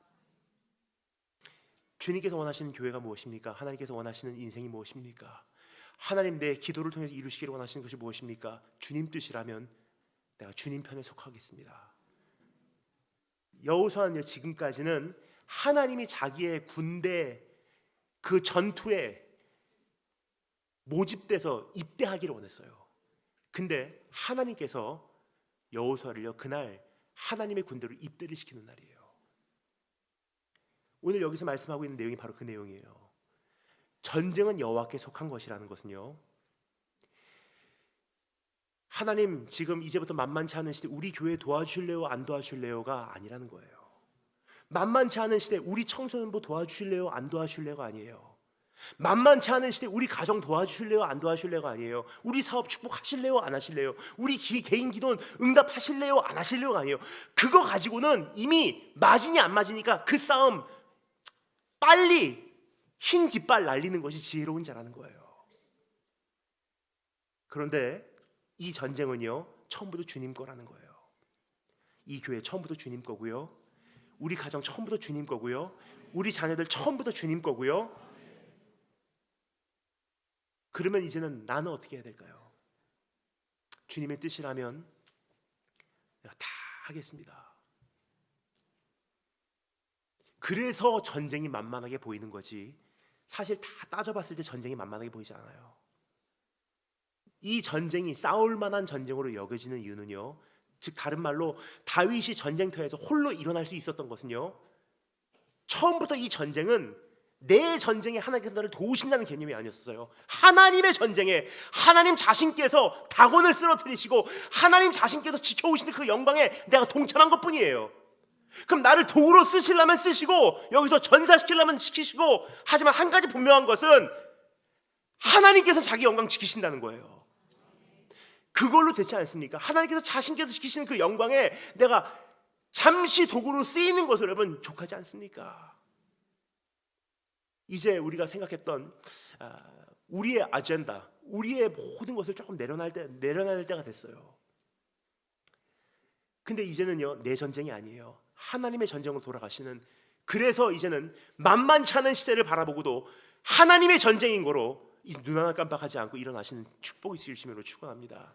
주님께서 원하시는 교회가 무엇입니까? 하나님께서 원하시는 인생이 무엇입니까? 하나님 내 기도를 통해서 이루시기를 원하시는 것이 무엇입니까? 주님 뜻이라면 내가 주님 편에 속하겠습니다. 여호수아는 지금까지는 하나님이 자기의 군대 그 전투에 모집돼서 입대하기를 원했어요. 근데 하나님께서 여호수아를요 그날 하나님의 군대로 입대를 시키는 날이에요. 오늘 여기서 말씀하고 있는 내용이 바로 그 내용이에요. 전쟁은 여호와께 속한 것이라는 것은요, 하나님 지금 이제부터 만만치 않은 시대 우리 교회 도와주실래요 안 도와주실래요가 아니라는 거예요. 만만치 않은 시대 우리 청소년부 도와주실래요 안 도와주실래요가 아니에요. 만만치 않은 시대 우리 가정 도와주실래요 안 도와주실래요가 아니에요. 우리 사업 축복하실래요 안 하실래요. 우리 개인 기도는 응답하실래요 안 하실래요가 아니에요. 그거 가지고는 이미 맞으니 안 맞으니까 그 싸움 빨리 흰 깃발 날리는 것이 지혜로운 자라는 거예요. 그런데 이 전쟁은요 처음부터 주님 거라는 거예요. 이 교회 처음부터 주님 거고요, 우리 가정 처음부터 주님 거고요, 우리 자녀들 처음부터 주님 거고요. 그러면 이제는 나는 어떻게 해야 될까요? 주님의 뜻이라면 내가 다 하겠습니다. 그래서 전쟁이 만만하게 보이는 거지, 사실 다 따져봤을 때 전쟁이 만만하게 보이지 않아요. 이 전쟁이 싸울 만한 전쟁으로 여겨지는 이유는요, 즉 다른 말로 다윗이 전쟁터에서 홀로 일어날 수 있었던 것은요, 처음부터 이 전쟁은 내 전쟁에 하나님께서 나를 도우신다는 개념이 아니었어요. 하나님의 전쟁에 하나님 자신께서 다곤을 쓰러뜨리시고 하나님 자신께서 지켜오시는 그 영광에 내가 동참한 것뿐이에요. 그럼 나를 도구로 쓰시려면 쓰시고 여기서 전사시키려면 시키시고, 하지만 한 가지 분명한 것은 하나님께서 자기 영광 지키신다는 거예요. 그걸로 되지 않습니까? 하나님께서 자신께서 지키시는 그 영광에 내가 잠시 도구로 쓰이는 것을 여러분 족하지 않습니까? 이제 우리가 생각했던 우리의 아젠다, 우리의 모든 것을 조금 내려놔야 될 때가 됐어요. 근데 이제는요 내 전쟁이 아니에요. 하나님의 전쟁으로 돌아가시는, 그래서 이제는 만만치 않은 시대를 바라보고도 하나님의 전쟁인 거로 눈 하나 깜빡하지 않고 일어나시는 축복이 있으심으로 축원합니다.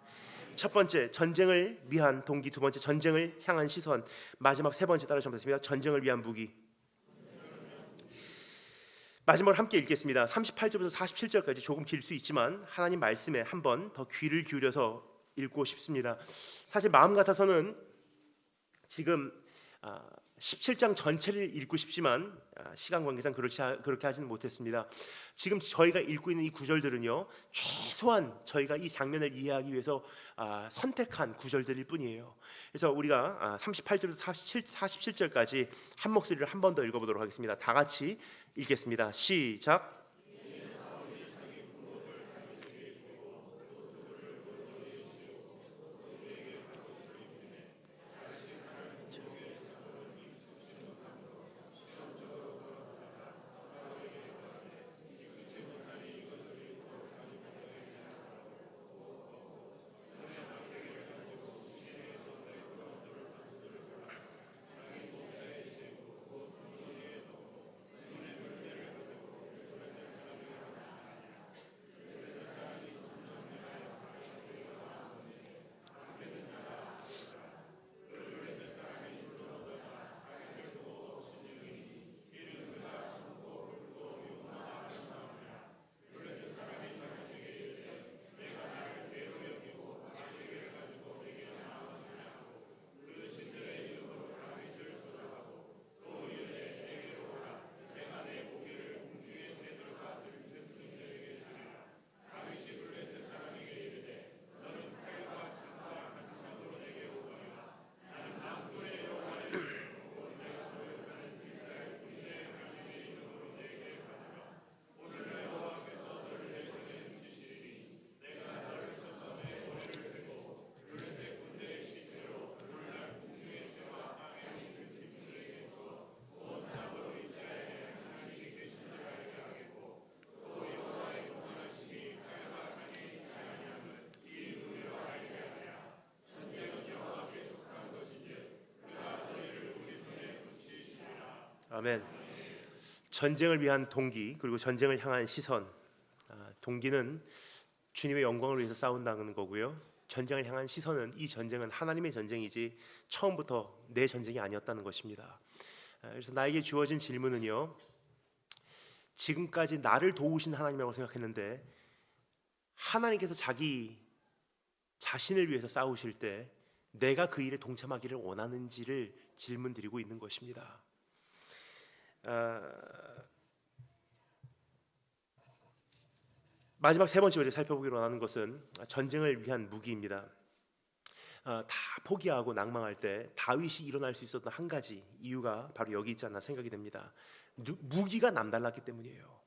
첫 번째, 전쟁을 위한 동기. 두 번째, 전쟁을 향한 시선. 마지막 세 번째, 따라 전했습니다. 전쟁을 위한 무기. 마지막으로 함께 읽겠습니다. 38절부터 47절까지 조금 길 수 있지만 하나님 말씀에 한번 더 귀를 기울여서 읽고 싶습니다. 사실 마음 같아서는 지금 17장 전체를 읽고 싶지만 시간 관계상 그렇게 하지는 못했습니다. 지금 저희가 읽고 있는 이 구절들은요 최소한 저희가 이 장면을 이해하기 위해서 선택한 구절들일 뿐이에요. 그래서 우리가 38절부터 47절까지 한 목소리를 한 번 더 읽어보도록 하겠습니다. 다 같이 읽겠습니다. 시작. 아멘. 전쟁을 위한 동기 그리고 전쟁을 향한 시선. 동기는 주님의 영광을 위해서 싸운다는 거고요. 전쟁을 향한 시선은 이 전쟁은 하나님의 전쟁이지 처음부터 내 전쟁이 아니었다는 것입니다. 그래서 나에게 주어진 질문은요, 지금까지 나를 도우신 하나님이라고 생각했는데 하나님께서 자기 자신을 위해서 싸우실 때 내가 그 일에 동참하기를 원하는지를 질문드리고 있는 것입니다. 마지막 세 번째 우리가 살펴보기로 하는 것은 전쟁을 위한 무기입니다. 다 포기하고 낭망할 때 다윗이 일어날 수 있었던 한 가지 이유가 바로 여기 있지 않나 생각이 됩니다. 무기가 남달랐기 때문이에요.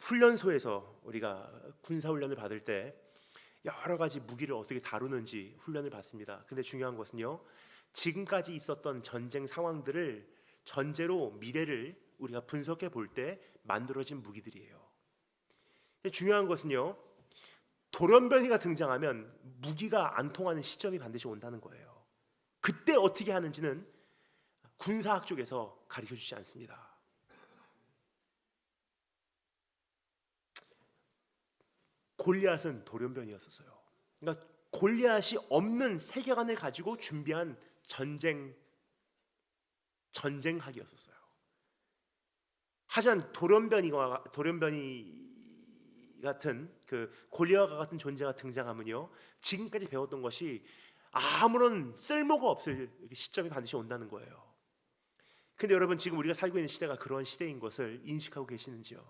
훈련소에서 우리가 군사 훈련을 받을 때 여러 가지 무기를 어떻게 다루는지 훈련을 받습니다. 근데 중요한 것은요, 지금까지 있었던 전쟁 상황들을 전제로 미래를 우리가 분석해 볼 때 만들어진 무기들이에요. 중요한 것은요, 돌연변이가 등장하면 무기가 안 통하는 시점이 반드시 온다는 거예요. 그때 어떻게 하는지는 군사학 쪽에서 가르쳐 주지 않습니다. 골리앗은 돌연변이였었어요. 그러니까 골리앗이 없는 세계관을 가지고 준비한 전쟁학이었었어요. 하지만 돌연변이 같은 그 골리앗과 같은 존재가 등장하면요, 지금까지 배웠던 것이 아무런 쓸모가 없을 시점이 반드시 온다는 거예요. 근데 여러분, 지금 우리가 살고 있는 시대가 그런 시대인 것을 인식하고 계시는지요?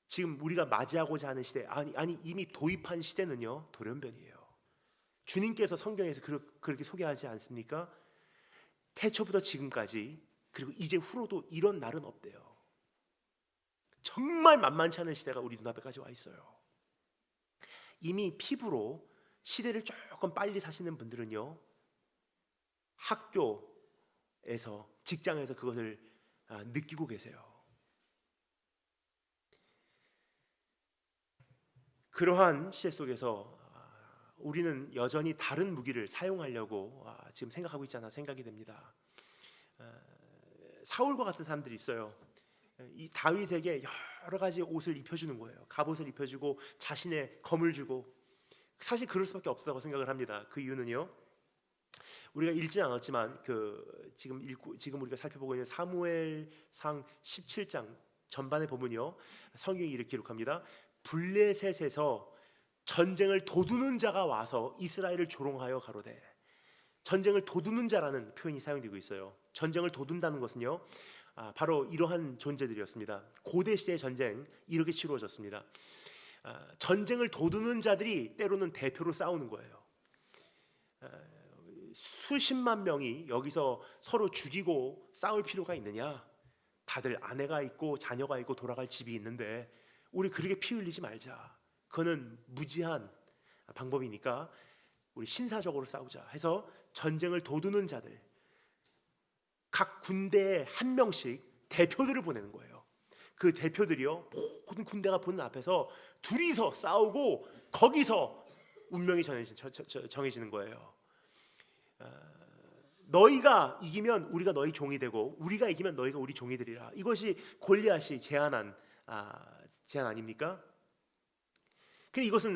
지금 우리가 맞이하고자 하는 시대, 아니 이미 도입한 시대는요, 돌연변이에요. 주님께서 성경에서 그렇게 소개하지 않습니까? 태초부터 지금까지 그리고 이제 후로도 이런 날은 없대요. 정말 만만치 않은 시대가 우리 눈앞에까지 와 있어요. 이미 피부로 시대를 조금 빨리 사시는 분들은요, 학교에서, 직장에서 그것을 느끼고 계세요. 그러한 시대 속에서 우리는 여전히 다른 무기를 사용하려고 지금 생각하고 있지 않나 생각이 됩니다. 사울과 같은 사람들이 있어요. 이 다윗에게 여러 가지 옷을 입혀주는 거예요. 갑옷을 입혀주고 자신의 검을 주고. 사실 그럴 수밖에 없다고 생각을 합니다. 그 이유는요, 우리가 읽지 않았지만 지금 우리가 살펴보고 있는 사무엘상 17장 전반에 보면요, 성경이 이렇게 기록합니다. 블레셋에서 전쟁을 도두는 자가 와서 이스라엘을 조롱하여 가로되. 전쟁을 도두는 자라는 표현이 사용되고 있어요. 전쟁을 도둔다는 것은요, 바로 이러한 존재들이었습니다. 고대 시대의 전쟁 이렇게 치루어졌습니다. 전쟁을 도두는 자들이 때로는 대표로 싸우는 거예요. 수십만 명이 여기서 서로 죽이고 싸울 필요가 있느냐? 다들 아내가 있고 자녀가 있고 돌아갈 집이 있는데 우리 그렇게 피 흘리지 말자. 그거는 무지한 방법이니까 우리 신사적으로 싸우자 해서 전쟁을 도두는 자들, 각 군대에 한 명씩 대표들을 보내는 거예요. 그 대표들이요, 모든 군대가 보는 앞에서 둘이서 싸우고 거기서 운명이 정해지는 거예요. 너희가 이기면 우리가 너희 종이 되고 우리가 이기면 너희가 우리 종이 되리라. 이것이 골리앗이 제안 아닙니까? 근데 이것은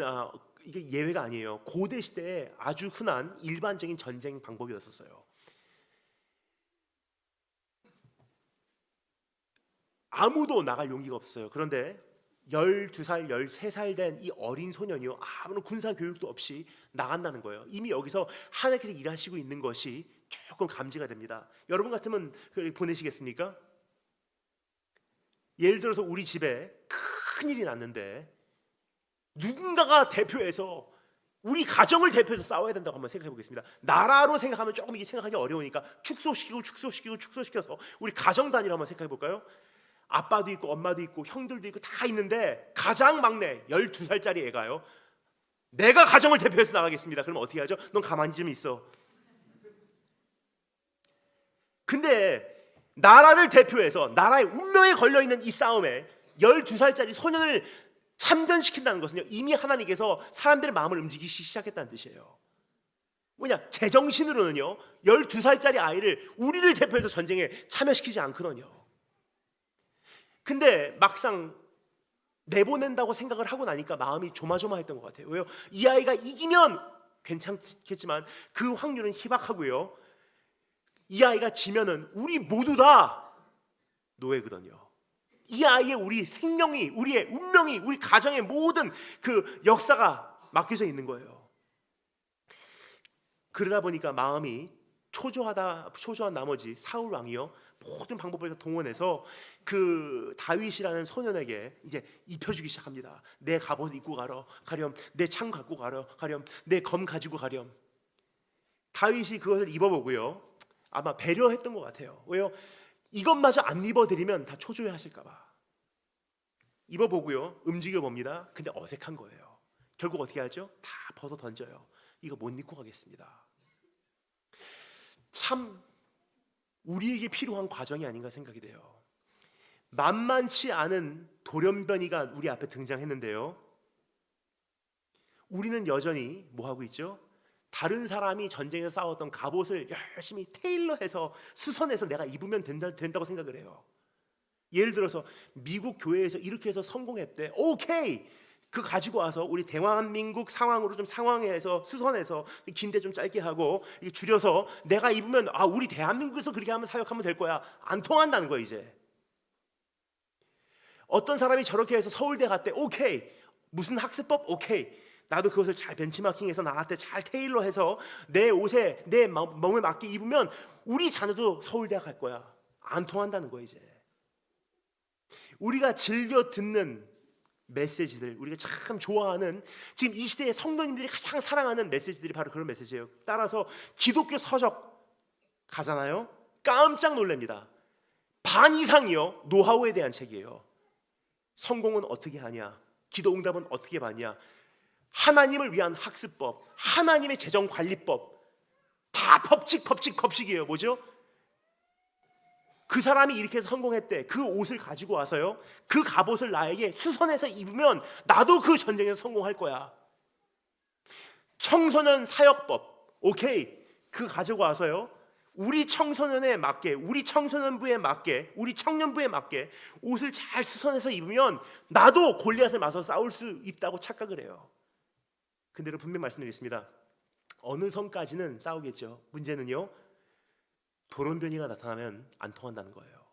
이게 예외가 아니에요. 고대 시대에 아주 흔한 일반적인 전쟁 방법이었었어요. 아무도 나갈 용기가 없어요. 그런데 12살, 13살 된 이 어린 소년이요, 아무런 군사 교육도 없이 나간다는 거예요. 이미 여기서 하나님께서 일하시고 있는 것이 조금 감지가 됩니다. 여러분 같으면 보내시겠습니까? 예를 들어서 우리 집에 큰일이 났는데 누군가가 대표해서 우리 가정을 대표해서 싸워야 된다고 한번 생각해 보겠습니다. 나라로 생각하면 조금 이게 생각하기 어려우니까 축소시켜서 우리 가정 단위로 한번 생각해 볼까요? 아빠도 있고 엄마도 있고 형들도 있고 다 있는데 가장 막내 12살짜리 애가요, 내가 가정을 대표해서 나가겠습니다. 그럼 어떻게 하죠? 넌 가만히 좀 있어. 근데 나라를 대표해서 나라의 운명에 걸려있는 이 싸움에 12살짜리 소년을 참전시킨다는 것은요, 이미 하나님께서 사람들의 마음을 움직이기 시작했다는 뜻이에요. 뭐냐, 제정신으로는요 12살짜리 아이를 우리를 대표해서 전쟁에 참여시키지 않거든요. 근데 막상 내보낸다고 생각을 하고 나니까 마음이 조마조마했던 것 같아요. 왜요? 이 아이가 이기면 괜찮겠지만 그 확률은 희박하고요, 이 아이가 지면은 우리 모두 다 노예거든요. 이 아이의 우리 생명이, 우리의 운명이, 우리 가정의 모든 그 역사가 맡겨져 있는 거예요. 그러다 보니까 마음이 초조한 나머지 사울 왕이요 모든 방법을 동원해서 그 다윗이라는 소년에게 이제 입혀주기 시작합니다. 내 갑옷 입고 가렴, 내 창 갖고 가렴, 내 검 가지고 가렴. 다윗이 그것을 입어보고요, 아마 배려했던 것 같아요. 왜요? 이것마저 안 입어드리면 다 초조해하실까봐 입어보고요, 움직여봅니다. 근데 어색한 거예요. 결국 어떻게 하죠? 다 벗어 던져요. 이거 못 입고 가겠습니다. 참 우리에게 필요한 과정이 아닌가 생각이 돼요. 만만치 않은 돌연변이가 우리 앞에 등장했는데요, 우리는 여전히 뭐 하고 있죠? 다른 사람이 전쟁에서 싸웠던 갑옷을 열심히 테일러해서 수선해서 내가 입으면 된다고 생각을 해요. 예를 들어서 미국 교회에서 이렇게 해서 성공했대. 오케이, 그 가지고 와서 우리 대한민국 상황으로 좀 상황해서 수선해서 긴데 좀 짧게 하고 줄여서 내가 입으면 우리 대한민국에서 그렇게 하면 사역하면 될 거야. 안 통한다는 거야 이제. 어떤 사람이 저렇게 해서 서울대 갔대. 오케이, 무슨 학습법? 오케이, 나도 그것을 잘 벤치마킹해서 나한테 잘 테일러해서 내 옷에 내 몸에 맞게 입으면 우리 자녀도 서울대학 갈 거야. 안 통한다는 거야 이제. 우리가 즐겨 듣는 메시지들, 우리가 참 좋아하는, 지금 이 시대의 성도님들이 가장 사랑하는 메시지들이 바로 그런 메시지예요. 따라서 기독교 서적 가잖아요, 깜짝 놀랍니다. 반 이상이요 노하우에 대한 책이에요. 성공은 어떻게 하냐, 기도 응답은 어떻게 받냐, 하나님을 위한 학습법, 하나님의 재정관리법, 다 법칙이에요. 뭐죠? 그 사람이 이렇게 해서 성공했대. 그 옷을 가지고 와서요, 그 갑옷을 나에게 수선해서 입으면 나도 그 전쟁에서 성공할 거야. 청소년 사역법, 오케이, 그 가지고 와서요, 우리 청소년에 맞게, 우리 청소년부에 맞게, 우리 청년부에 맞게 옷을 잘 수선해서 입으면 나도 골리앗을 맞서 싸울 수 있다고 착각을 해요. 근데 분명히 말씀드리겠습니다. 어느 선까지는 싸우겠죠. 문제는요, 돌연변이가 나타나면 안 통한다는 거예요.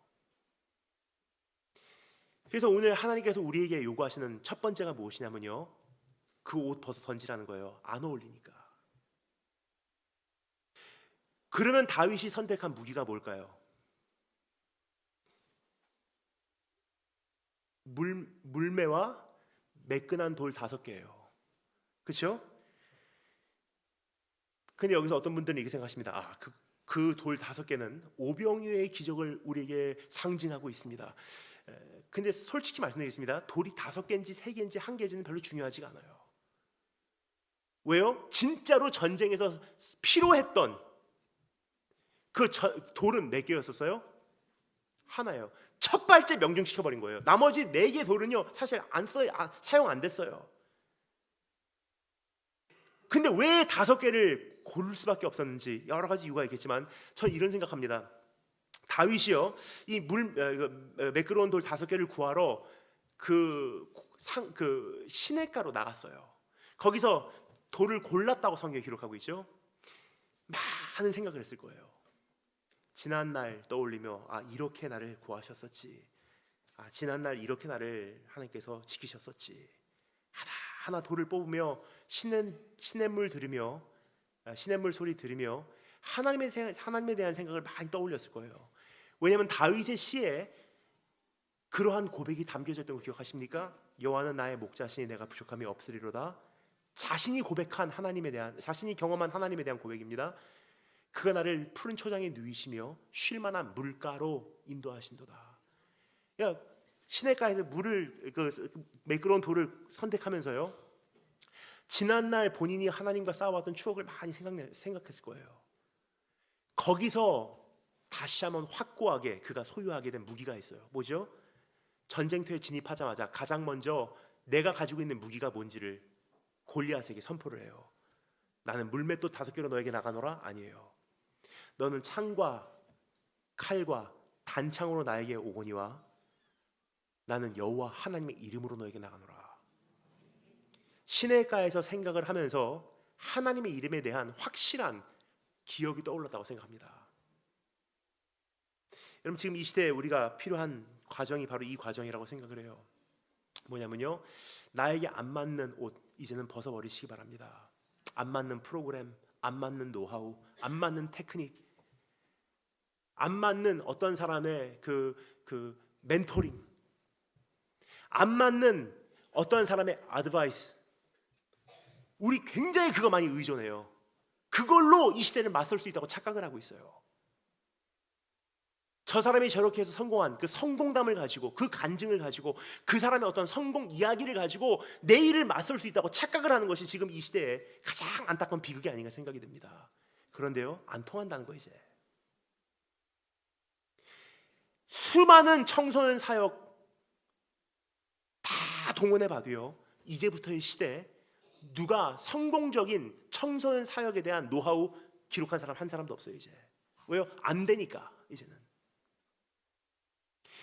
그래서 오늘 하나님께서 우리에게 요구하시는 첫 번째가 무엇이냐면요, 그 옷 벗어 던지라는 거예요. 안 어울리니까. 그러면 다윗이 선택한 무기가 뭘까요? 물매와 매끈한 돌 5개예요. 그렇죠? 근데 여기서 어떤 분들은 이렇게 생각하십니다. 그 돌 5개는 오병이어의 기적을 우리에게 상징하고 있습니다. 근데 솔직히 말씀드리겠습니다. 돌이 5개인지 3개인지 1개인지는 별로 중요하지가 않아요. 왜요? 진짜로 전쟁에서 필요했던 그 돌은 몇 개였었어요? 하나예요. 첫 발째 명중시켜버린 거예요. 나머지 4개 돌은요 사실 사용 안 됐어요. 근데 왜 5개를 고를 수밖에 없었는지 여러 가지 이유가 있겠지만 전 이런 생각합니다. 다윗이요, 이 매끄러운 돌 5개를 구하러 그 시냇가로 나갔어요. 거기서 돌을 골랐다고 성경에 기록하고 있죠. 많은 생각을 했을 거예요. 지난 날 떠올리며 이렇게 나를 구하셨었지, 지난 날 이렇게 나를 하나님께서 지키셨었지. 하나하나 돌을 뽑으며 시냇물 들으며, 시냇물 소리 들으며 하나님에 대한 생각을 많이 떠올렸을 거예요. 왜냐하면 다윗의 시에 그러한 고백이 담겨져 있던 거 기억하십니까? 여호와는 나의 목자시니 내가 부족함이 없으리로다. 자신이 경험한 하나님에 대한 고백입니다. 그가 나를 푸른 초장에 누이시며 쉴 만한 물가로 인도하신도다. 시냇가에서 매끄러운 돌을 선택하면서요, 지난날 본인이 하나님과 싸워왔던 추억을 많이 생각했을 거예요. 거기서 다시 한번 확고하게 그가 소유하게 된 무기가 있어요. 뭐죠? 전쟁터에 진입하자마자 가장 먼저 내가 가지고 있는 무기가 뭔지를 골리앗에게 선포를 해요. 나는 물맷돌 5개로 너에게 나가노라? 아니에요. 너는 창과 칼과 단창으로 나에게 오거니와 나는 여호와 하나님의 이름으로 너에게 나가노라. 시냇가에서 생각을 하면서 하나님의 이름에 대한 확실한 기억이 떠올랐다고 생각합니다. 여러분, 지금 이 시대에 우리가 필요한 과정이 바로 이 과정이라고 생각을 해요. 뭐냐면요, 나에게 안 맞는 옷 이제는 벗어버리시기 바랍니다. 안 맞는 프로그램, 안 맞는 노하우, 안 맞는 테크닉, 안 맞는 어떤 사람의 그 멘토링, 안 맞는 어떤 사람의 어드바이스, 우리 굉장히 그거 많이 의존해요. 그걸로 이 시대를 맞설 수 있다고 착각을 하고 있어요. 저 사람이 저렇게 해서 성공한 그 성공담을 가지고, 그 간증을 가지고, 그 사람의 어떤 성공 이야기를 가지고 내일을 맞설 수 있다고 착각을 하는 것이 지금 이 시대의 가장 안타까운 비극이 아닌가 생각이 듭니다. 그런데요, 안 통한다는 거. 이제 수많은 청소년 사역 다 동원해 봐도요, 이제부터의 시대 누가 성공적인 청소년 사역에 대한 노하우 기록한 사람 한 사람도 없어요. 이제 왜요? 안 되니까 이제는.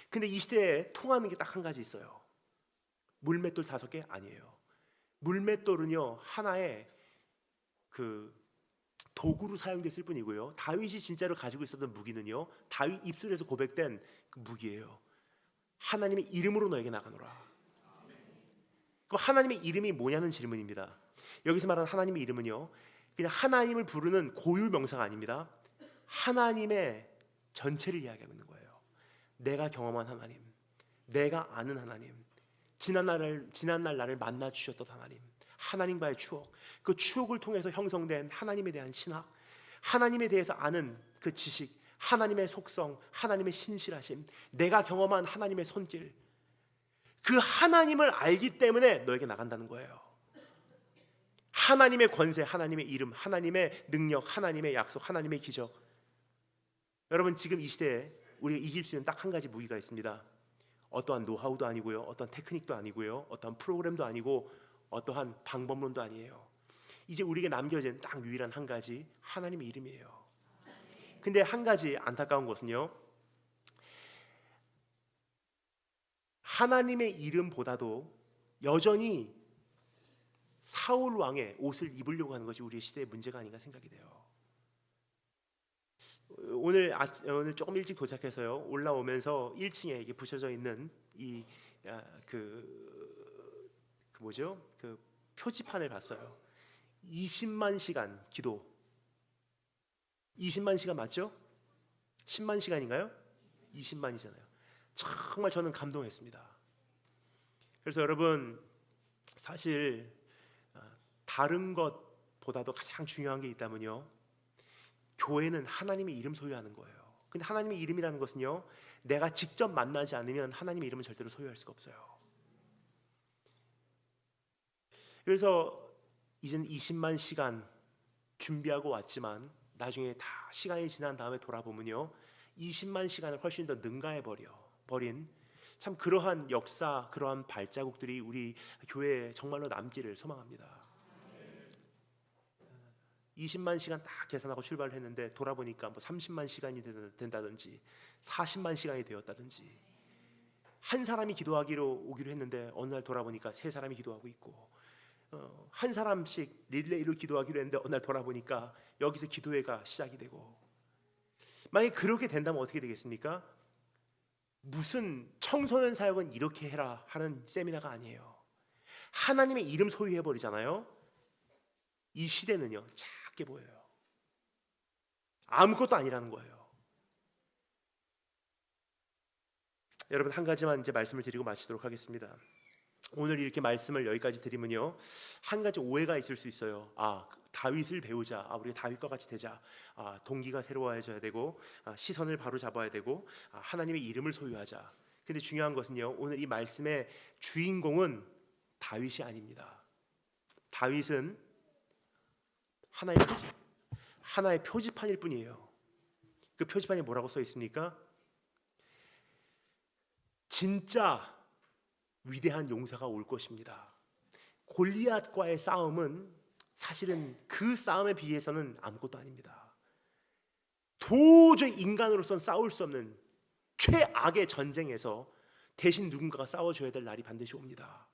근데 이 시대에 통하는 게 딱 한 가지 있어요. 물맷돌 5개 아니에요. 물맷돌은요, 하나의 그 도구로 사용됐을 뿐이고요, 다윗이 진짜로 가지고 있었던 무기는요, 다윗 입술에서 고백된 그 무기예요. 하나님의 이름으로 너에게 나가노라. 그럼 하나님의 이름이 뭐냐는 질문입니다. 여기서 말하는 하나님의 이름은요, 그냥 하나님을 부르는 고유 명사가 아닙니다. 하나님의 전체를 이야기하고 있는 거예요. 내가 경험한 하나님, 내가 아는 하나님, 지난날 나를 만나 주셨던 하나님, 하나님과의 추억, 그 추억을 통해서 형성된 하나님에 대한 신학, 하나님에 대해서 아는 그 지식, 하나님의 속성, 하나님의 신실하심, 내가 경험한 하나님의 손길, 그 하나님을 알기 때문에 너에게 나간다는 거예요. 하나님의 권세, 하나님의 이름, 하나님의 능력, 하나님의 약속, 하나님의 기적. 여러분, 지금 이 시대에 우리가 이길 수 있는 딱 한 가지 무기가 있습니다. 어떠한 노하우도 아니고요, 어떠한 테크닉도 아니고요, 어떠한 프로그램도 아니고, 어떠한 방법론도 아니에요. 이제 우리에게 남겨진 딱 유일한 한 가지, 하나님의 이름이에요. 근데 한 가지 안타까운 것은요, 하나님의 이름보다도 여전히 사울 왕의 옷을 입으려고 하는 것이 우리의 시대의 문제가 아닌가 생각이 돼요. 오늘 조금 일찍 도착해서요, 올라오면서 1층에 이게 붙여져 있는 그 표지판을 봤어요. 20만 시간 기도. 20만 시간 맞죠? 10만 시간인가요? 20만이잖아요. 정말 저는 감동했습니다. 그래서 여러분, 사실 다른 것보다도 가장 중요한 게 있다면요, 교회는 하나님의 이름 소유하는 거예요. 근데 하나님의 이름이라는 것은요, 내가 직접 만나지 않으면 하나님의 이름을 절대로 소유할 수가 없어요. 그래서 이제는 20만 시간 준비하고 왔지만 나중에 다 시간이 지난 다음에 돌아보면요, 20만 시간을 훨씬 더 능가해 버린 참 그러한 역사, 그러한 발자국들이 우리 교회에 정말로 남기를 소망합니다. 20만 시간 딱 계산하고 출발을 했는데 돌아보니까 뭐 30만 시간이 된다든지 40만 시간이 되었다든지, 한 사람이 기도하기로 오기로 했는데 어느 날 돌아보니까 3사람이 기도하고 있고, 한 사람씩 릴레이로 기도하기로 했는데 어느 날 돌아보니까 여기서 기도회가 시작이 되고, 만약에 그렇게 된다면 어떻게 되겠습니까? 무슨 청소년 사역은 이렇게 해라 하는 세미나가 아니에요. 하나님의 이름 소유해 버리잖아요. 이 시대는요, 작게 보여요. 아무것도 아니라는 거예요. 여러분, 한 가지만 이제 말씀을 드리고 마치도록 하겠습니다. 오늘 이렇게 말씀을 여기까지 드리면요, 한 가지 오해가 있을 수 있어요. 다윗을 배우자, 우리가 다윗과 같이 되자, 동기가 새로워져야 되고, 시선을 바로 잡아야 되고, 하나님의 이름을 소유하자. 근데 중요한 것은요, 오늘 이 말씀의 주인공은 다윗이 아닙니다. 다윗은 하나의 표지판일 뿐이에요. 그 표지판에 뭐라고 써 있습니까? 진짜 위대한 용사가 올 것입니다. 골리앗과의 싸움은 사실은 그 싸움에 비해서는 아무것도 아닙니다. 도저히 인간으로선 싸울 수 없는 최악의 전쟁에서 대신 누군가가 싸워줘야 될 날이 반드시 옵니다.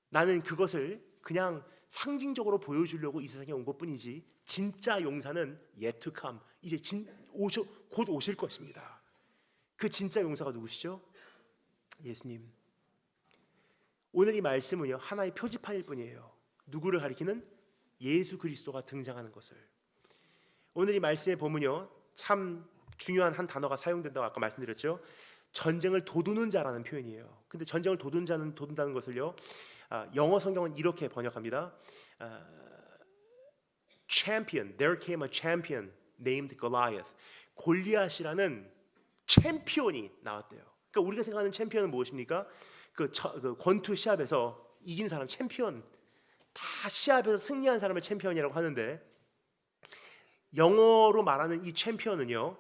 나는 그것을 그냥 상징적으로 보여주려고 이 세상에 온 것뿐이지 진짜 용사는 yet to come, 이제 곧 오실 것입니다. 그 진짜 용사가 누구시죠? 예수님. 오늘 이 말씀은요, 하나의 표지판일 뿐이에요. 누구를 가리키는? 예수 그리스도가 등장하는 것을. 오늘 이 말씀에 보면요, 참 중요한 한 단어가 사용된다고 아까 말씀드렸죠. 전쟁을 도두는 자라는 표현이에요. 근데 전쟁을 도둔다는 것을요, 영어 성경은 이렇게 번역합니다. Champion, there came a champion named Goliath. 골리앗이라는 챔피언이 나왔대요. 그러니까 우리가 생각하는 챔피언은 무엇입니까? 그 권투 시합에서 이긴 사람 챔피언, 다 시합에서 승리한 사람을 챔피언이라고 하는데, 영어로 말하는 이 챔피언은요,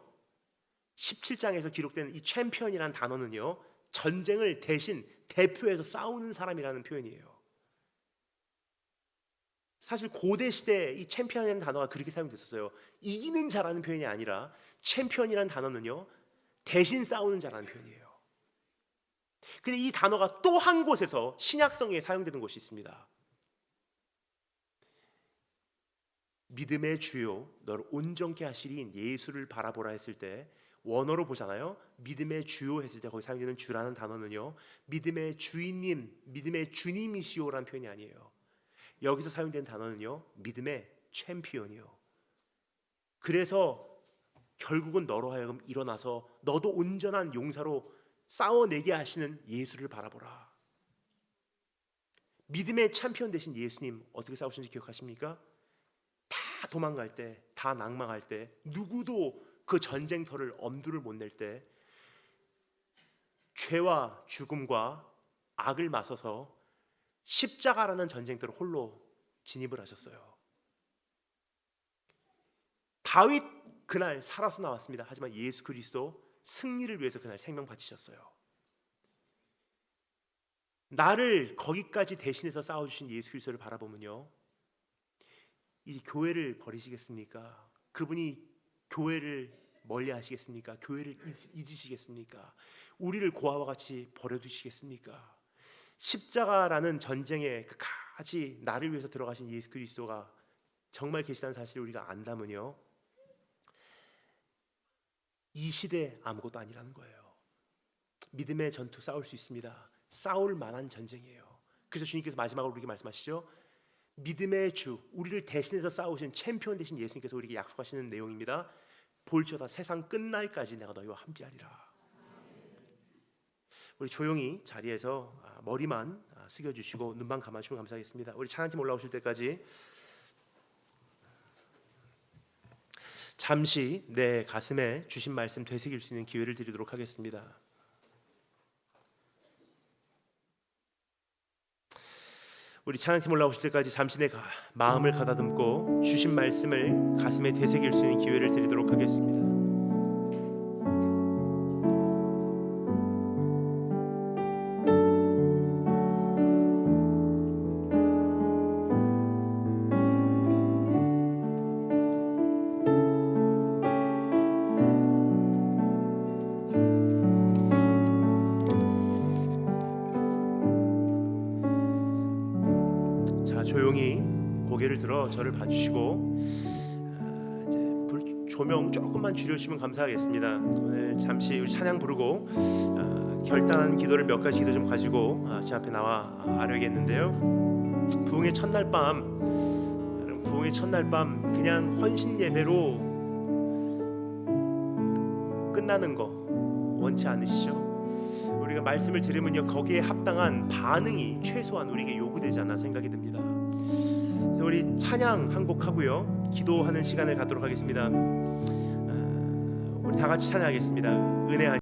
17장에서 기록된 이 챔피언이라는 단어는요, 전쟁을 대신 대표해서 싸우는 사람이라는 표현이에요. 사실 고대 시대 이 챔피언이라는 단어가 그렇게 사용됐었어요. 이기는 자라는 표현이 아니라 챔피언이라는 단어는요, 대신 싸우는 자라는 표현이에요. 근데 이 단어가 또 한 곳에서 신약성에 사용되는 곳이 있습니다. 믿음의 주요 너를 온전케 하시리인 예수를 바라보라 했을 때, 원어로 보잖아요. 믿음의 주요 했을 때 거기 사용되는 주라는 단어는요, 믿음의 주인님, 믿음의 주님이시오라는 표현이 아니에요. 여기서 사용된 단어는요, 믿음의 챔피언이요. 그래서 결국은 너로 하여금 일어나서 너도 온전한 용사로 싸워내게 하시는 예수를 바라보라. 믿음의 챔피언 되신 예수님 어떻게 싸우시는지 기억하십니까? 다 도망갈 때, 다 낭망할 때, 누구도 그 전쟁터를 엄두를 못 낼 때, 죄와 죽음과 악을 맞서서 십자가라는 전쟁터를 홀로 진입을 하셨어요. 다윗 그날 살아서 나왔습니다. 하지만 예수 그리스도 승리를 위해서 그날 생명 바치셨어요. 나를 거기까지 대신해서 싸워주신 예수 그리스도를 바라보면요, 이 교회를 버리시겠습니까? 그분이 교회를 멀리 하시겠습니까? 교회를 잊으시겠습니까? 우리를 고아와 같이 버려두시겠습니까? 십자가라는 전쟁에 끝까지 나를 위해서 들어가신 예수 그리스도가 정말 계시다는 사실을 우리가 안다면요, 이 시대 아무것도 아니라는 거예요. 믿음의 전투 싸울 수 있습니다. 싸울 만한 전쟁이에요. 그래서 주님께서 마지막으로 우리에게 말씀하시죠. 믿음의 주, 우리를 대신해서 싸우신 챔피언 되신 예수님께서 우리에게 약속하시는 내용입니다. 볼지어다 세상 끝날까지 내가 너희와 함께하리라. 우리 조용히 자리에서 머리만 숙여주시고 눈만 감아주시면 감사하겠습니다. 우리 찬양팀 올라오실 때까지 잠시 내 가슴에 주신 말씀 되새길 수 있는 기회를 드리도록 하겠습니다. 우리 찬양팀 올라오실 때까지 잠시 내 마음을 가다듬고 주신 말씀을 가슴에 되새길 수 있는 기회를 드리도록 하겠습니다. 조용히 고개를 들어 저를 봐주시고 이제 조명 조금만 줄여주시면 감사하겠습니다. 오늘 잠시 우리 찬양 부르고 결단한 기도를 몇 가지 기도 좀 가지고 제 앞에 나와 아뢰겠는데요. 부흥의 첫날 밤 그냥 헌신 예배로 끝나는 거 원치 않으시죠? 우리가 말씀을 들으면요, 거기에 합당한 반응이 최소한 우리에게 요구되지 않나 생각이 듭니다. 그래서 우리 찬양 한 곡 하고요, 기도하는 시간을 갖도록 하겠습니다. 우리 다 같이 찬양하겠습니다. 은혜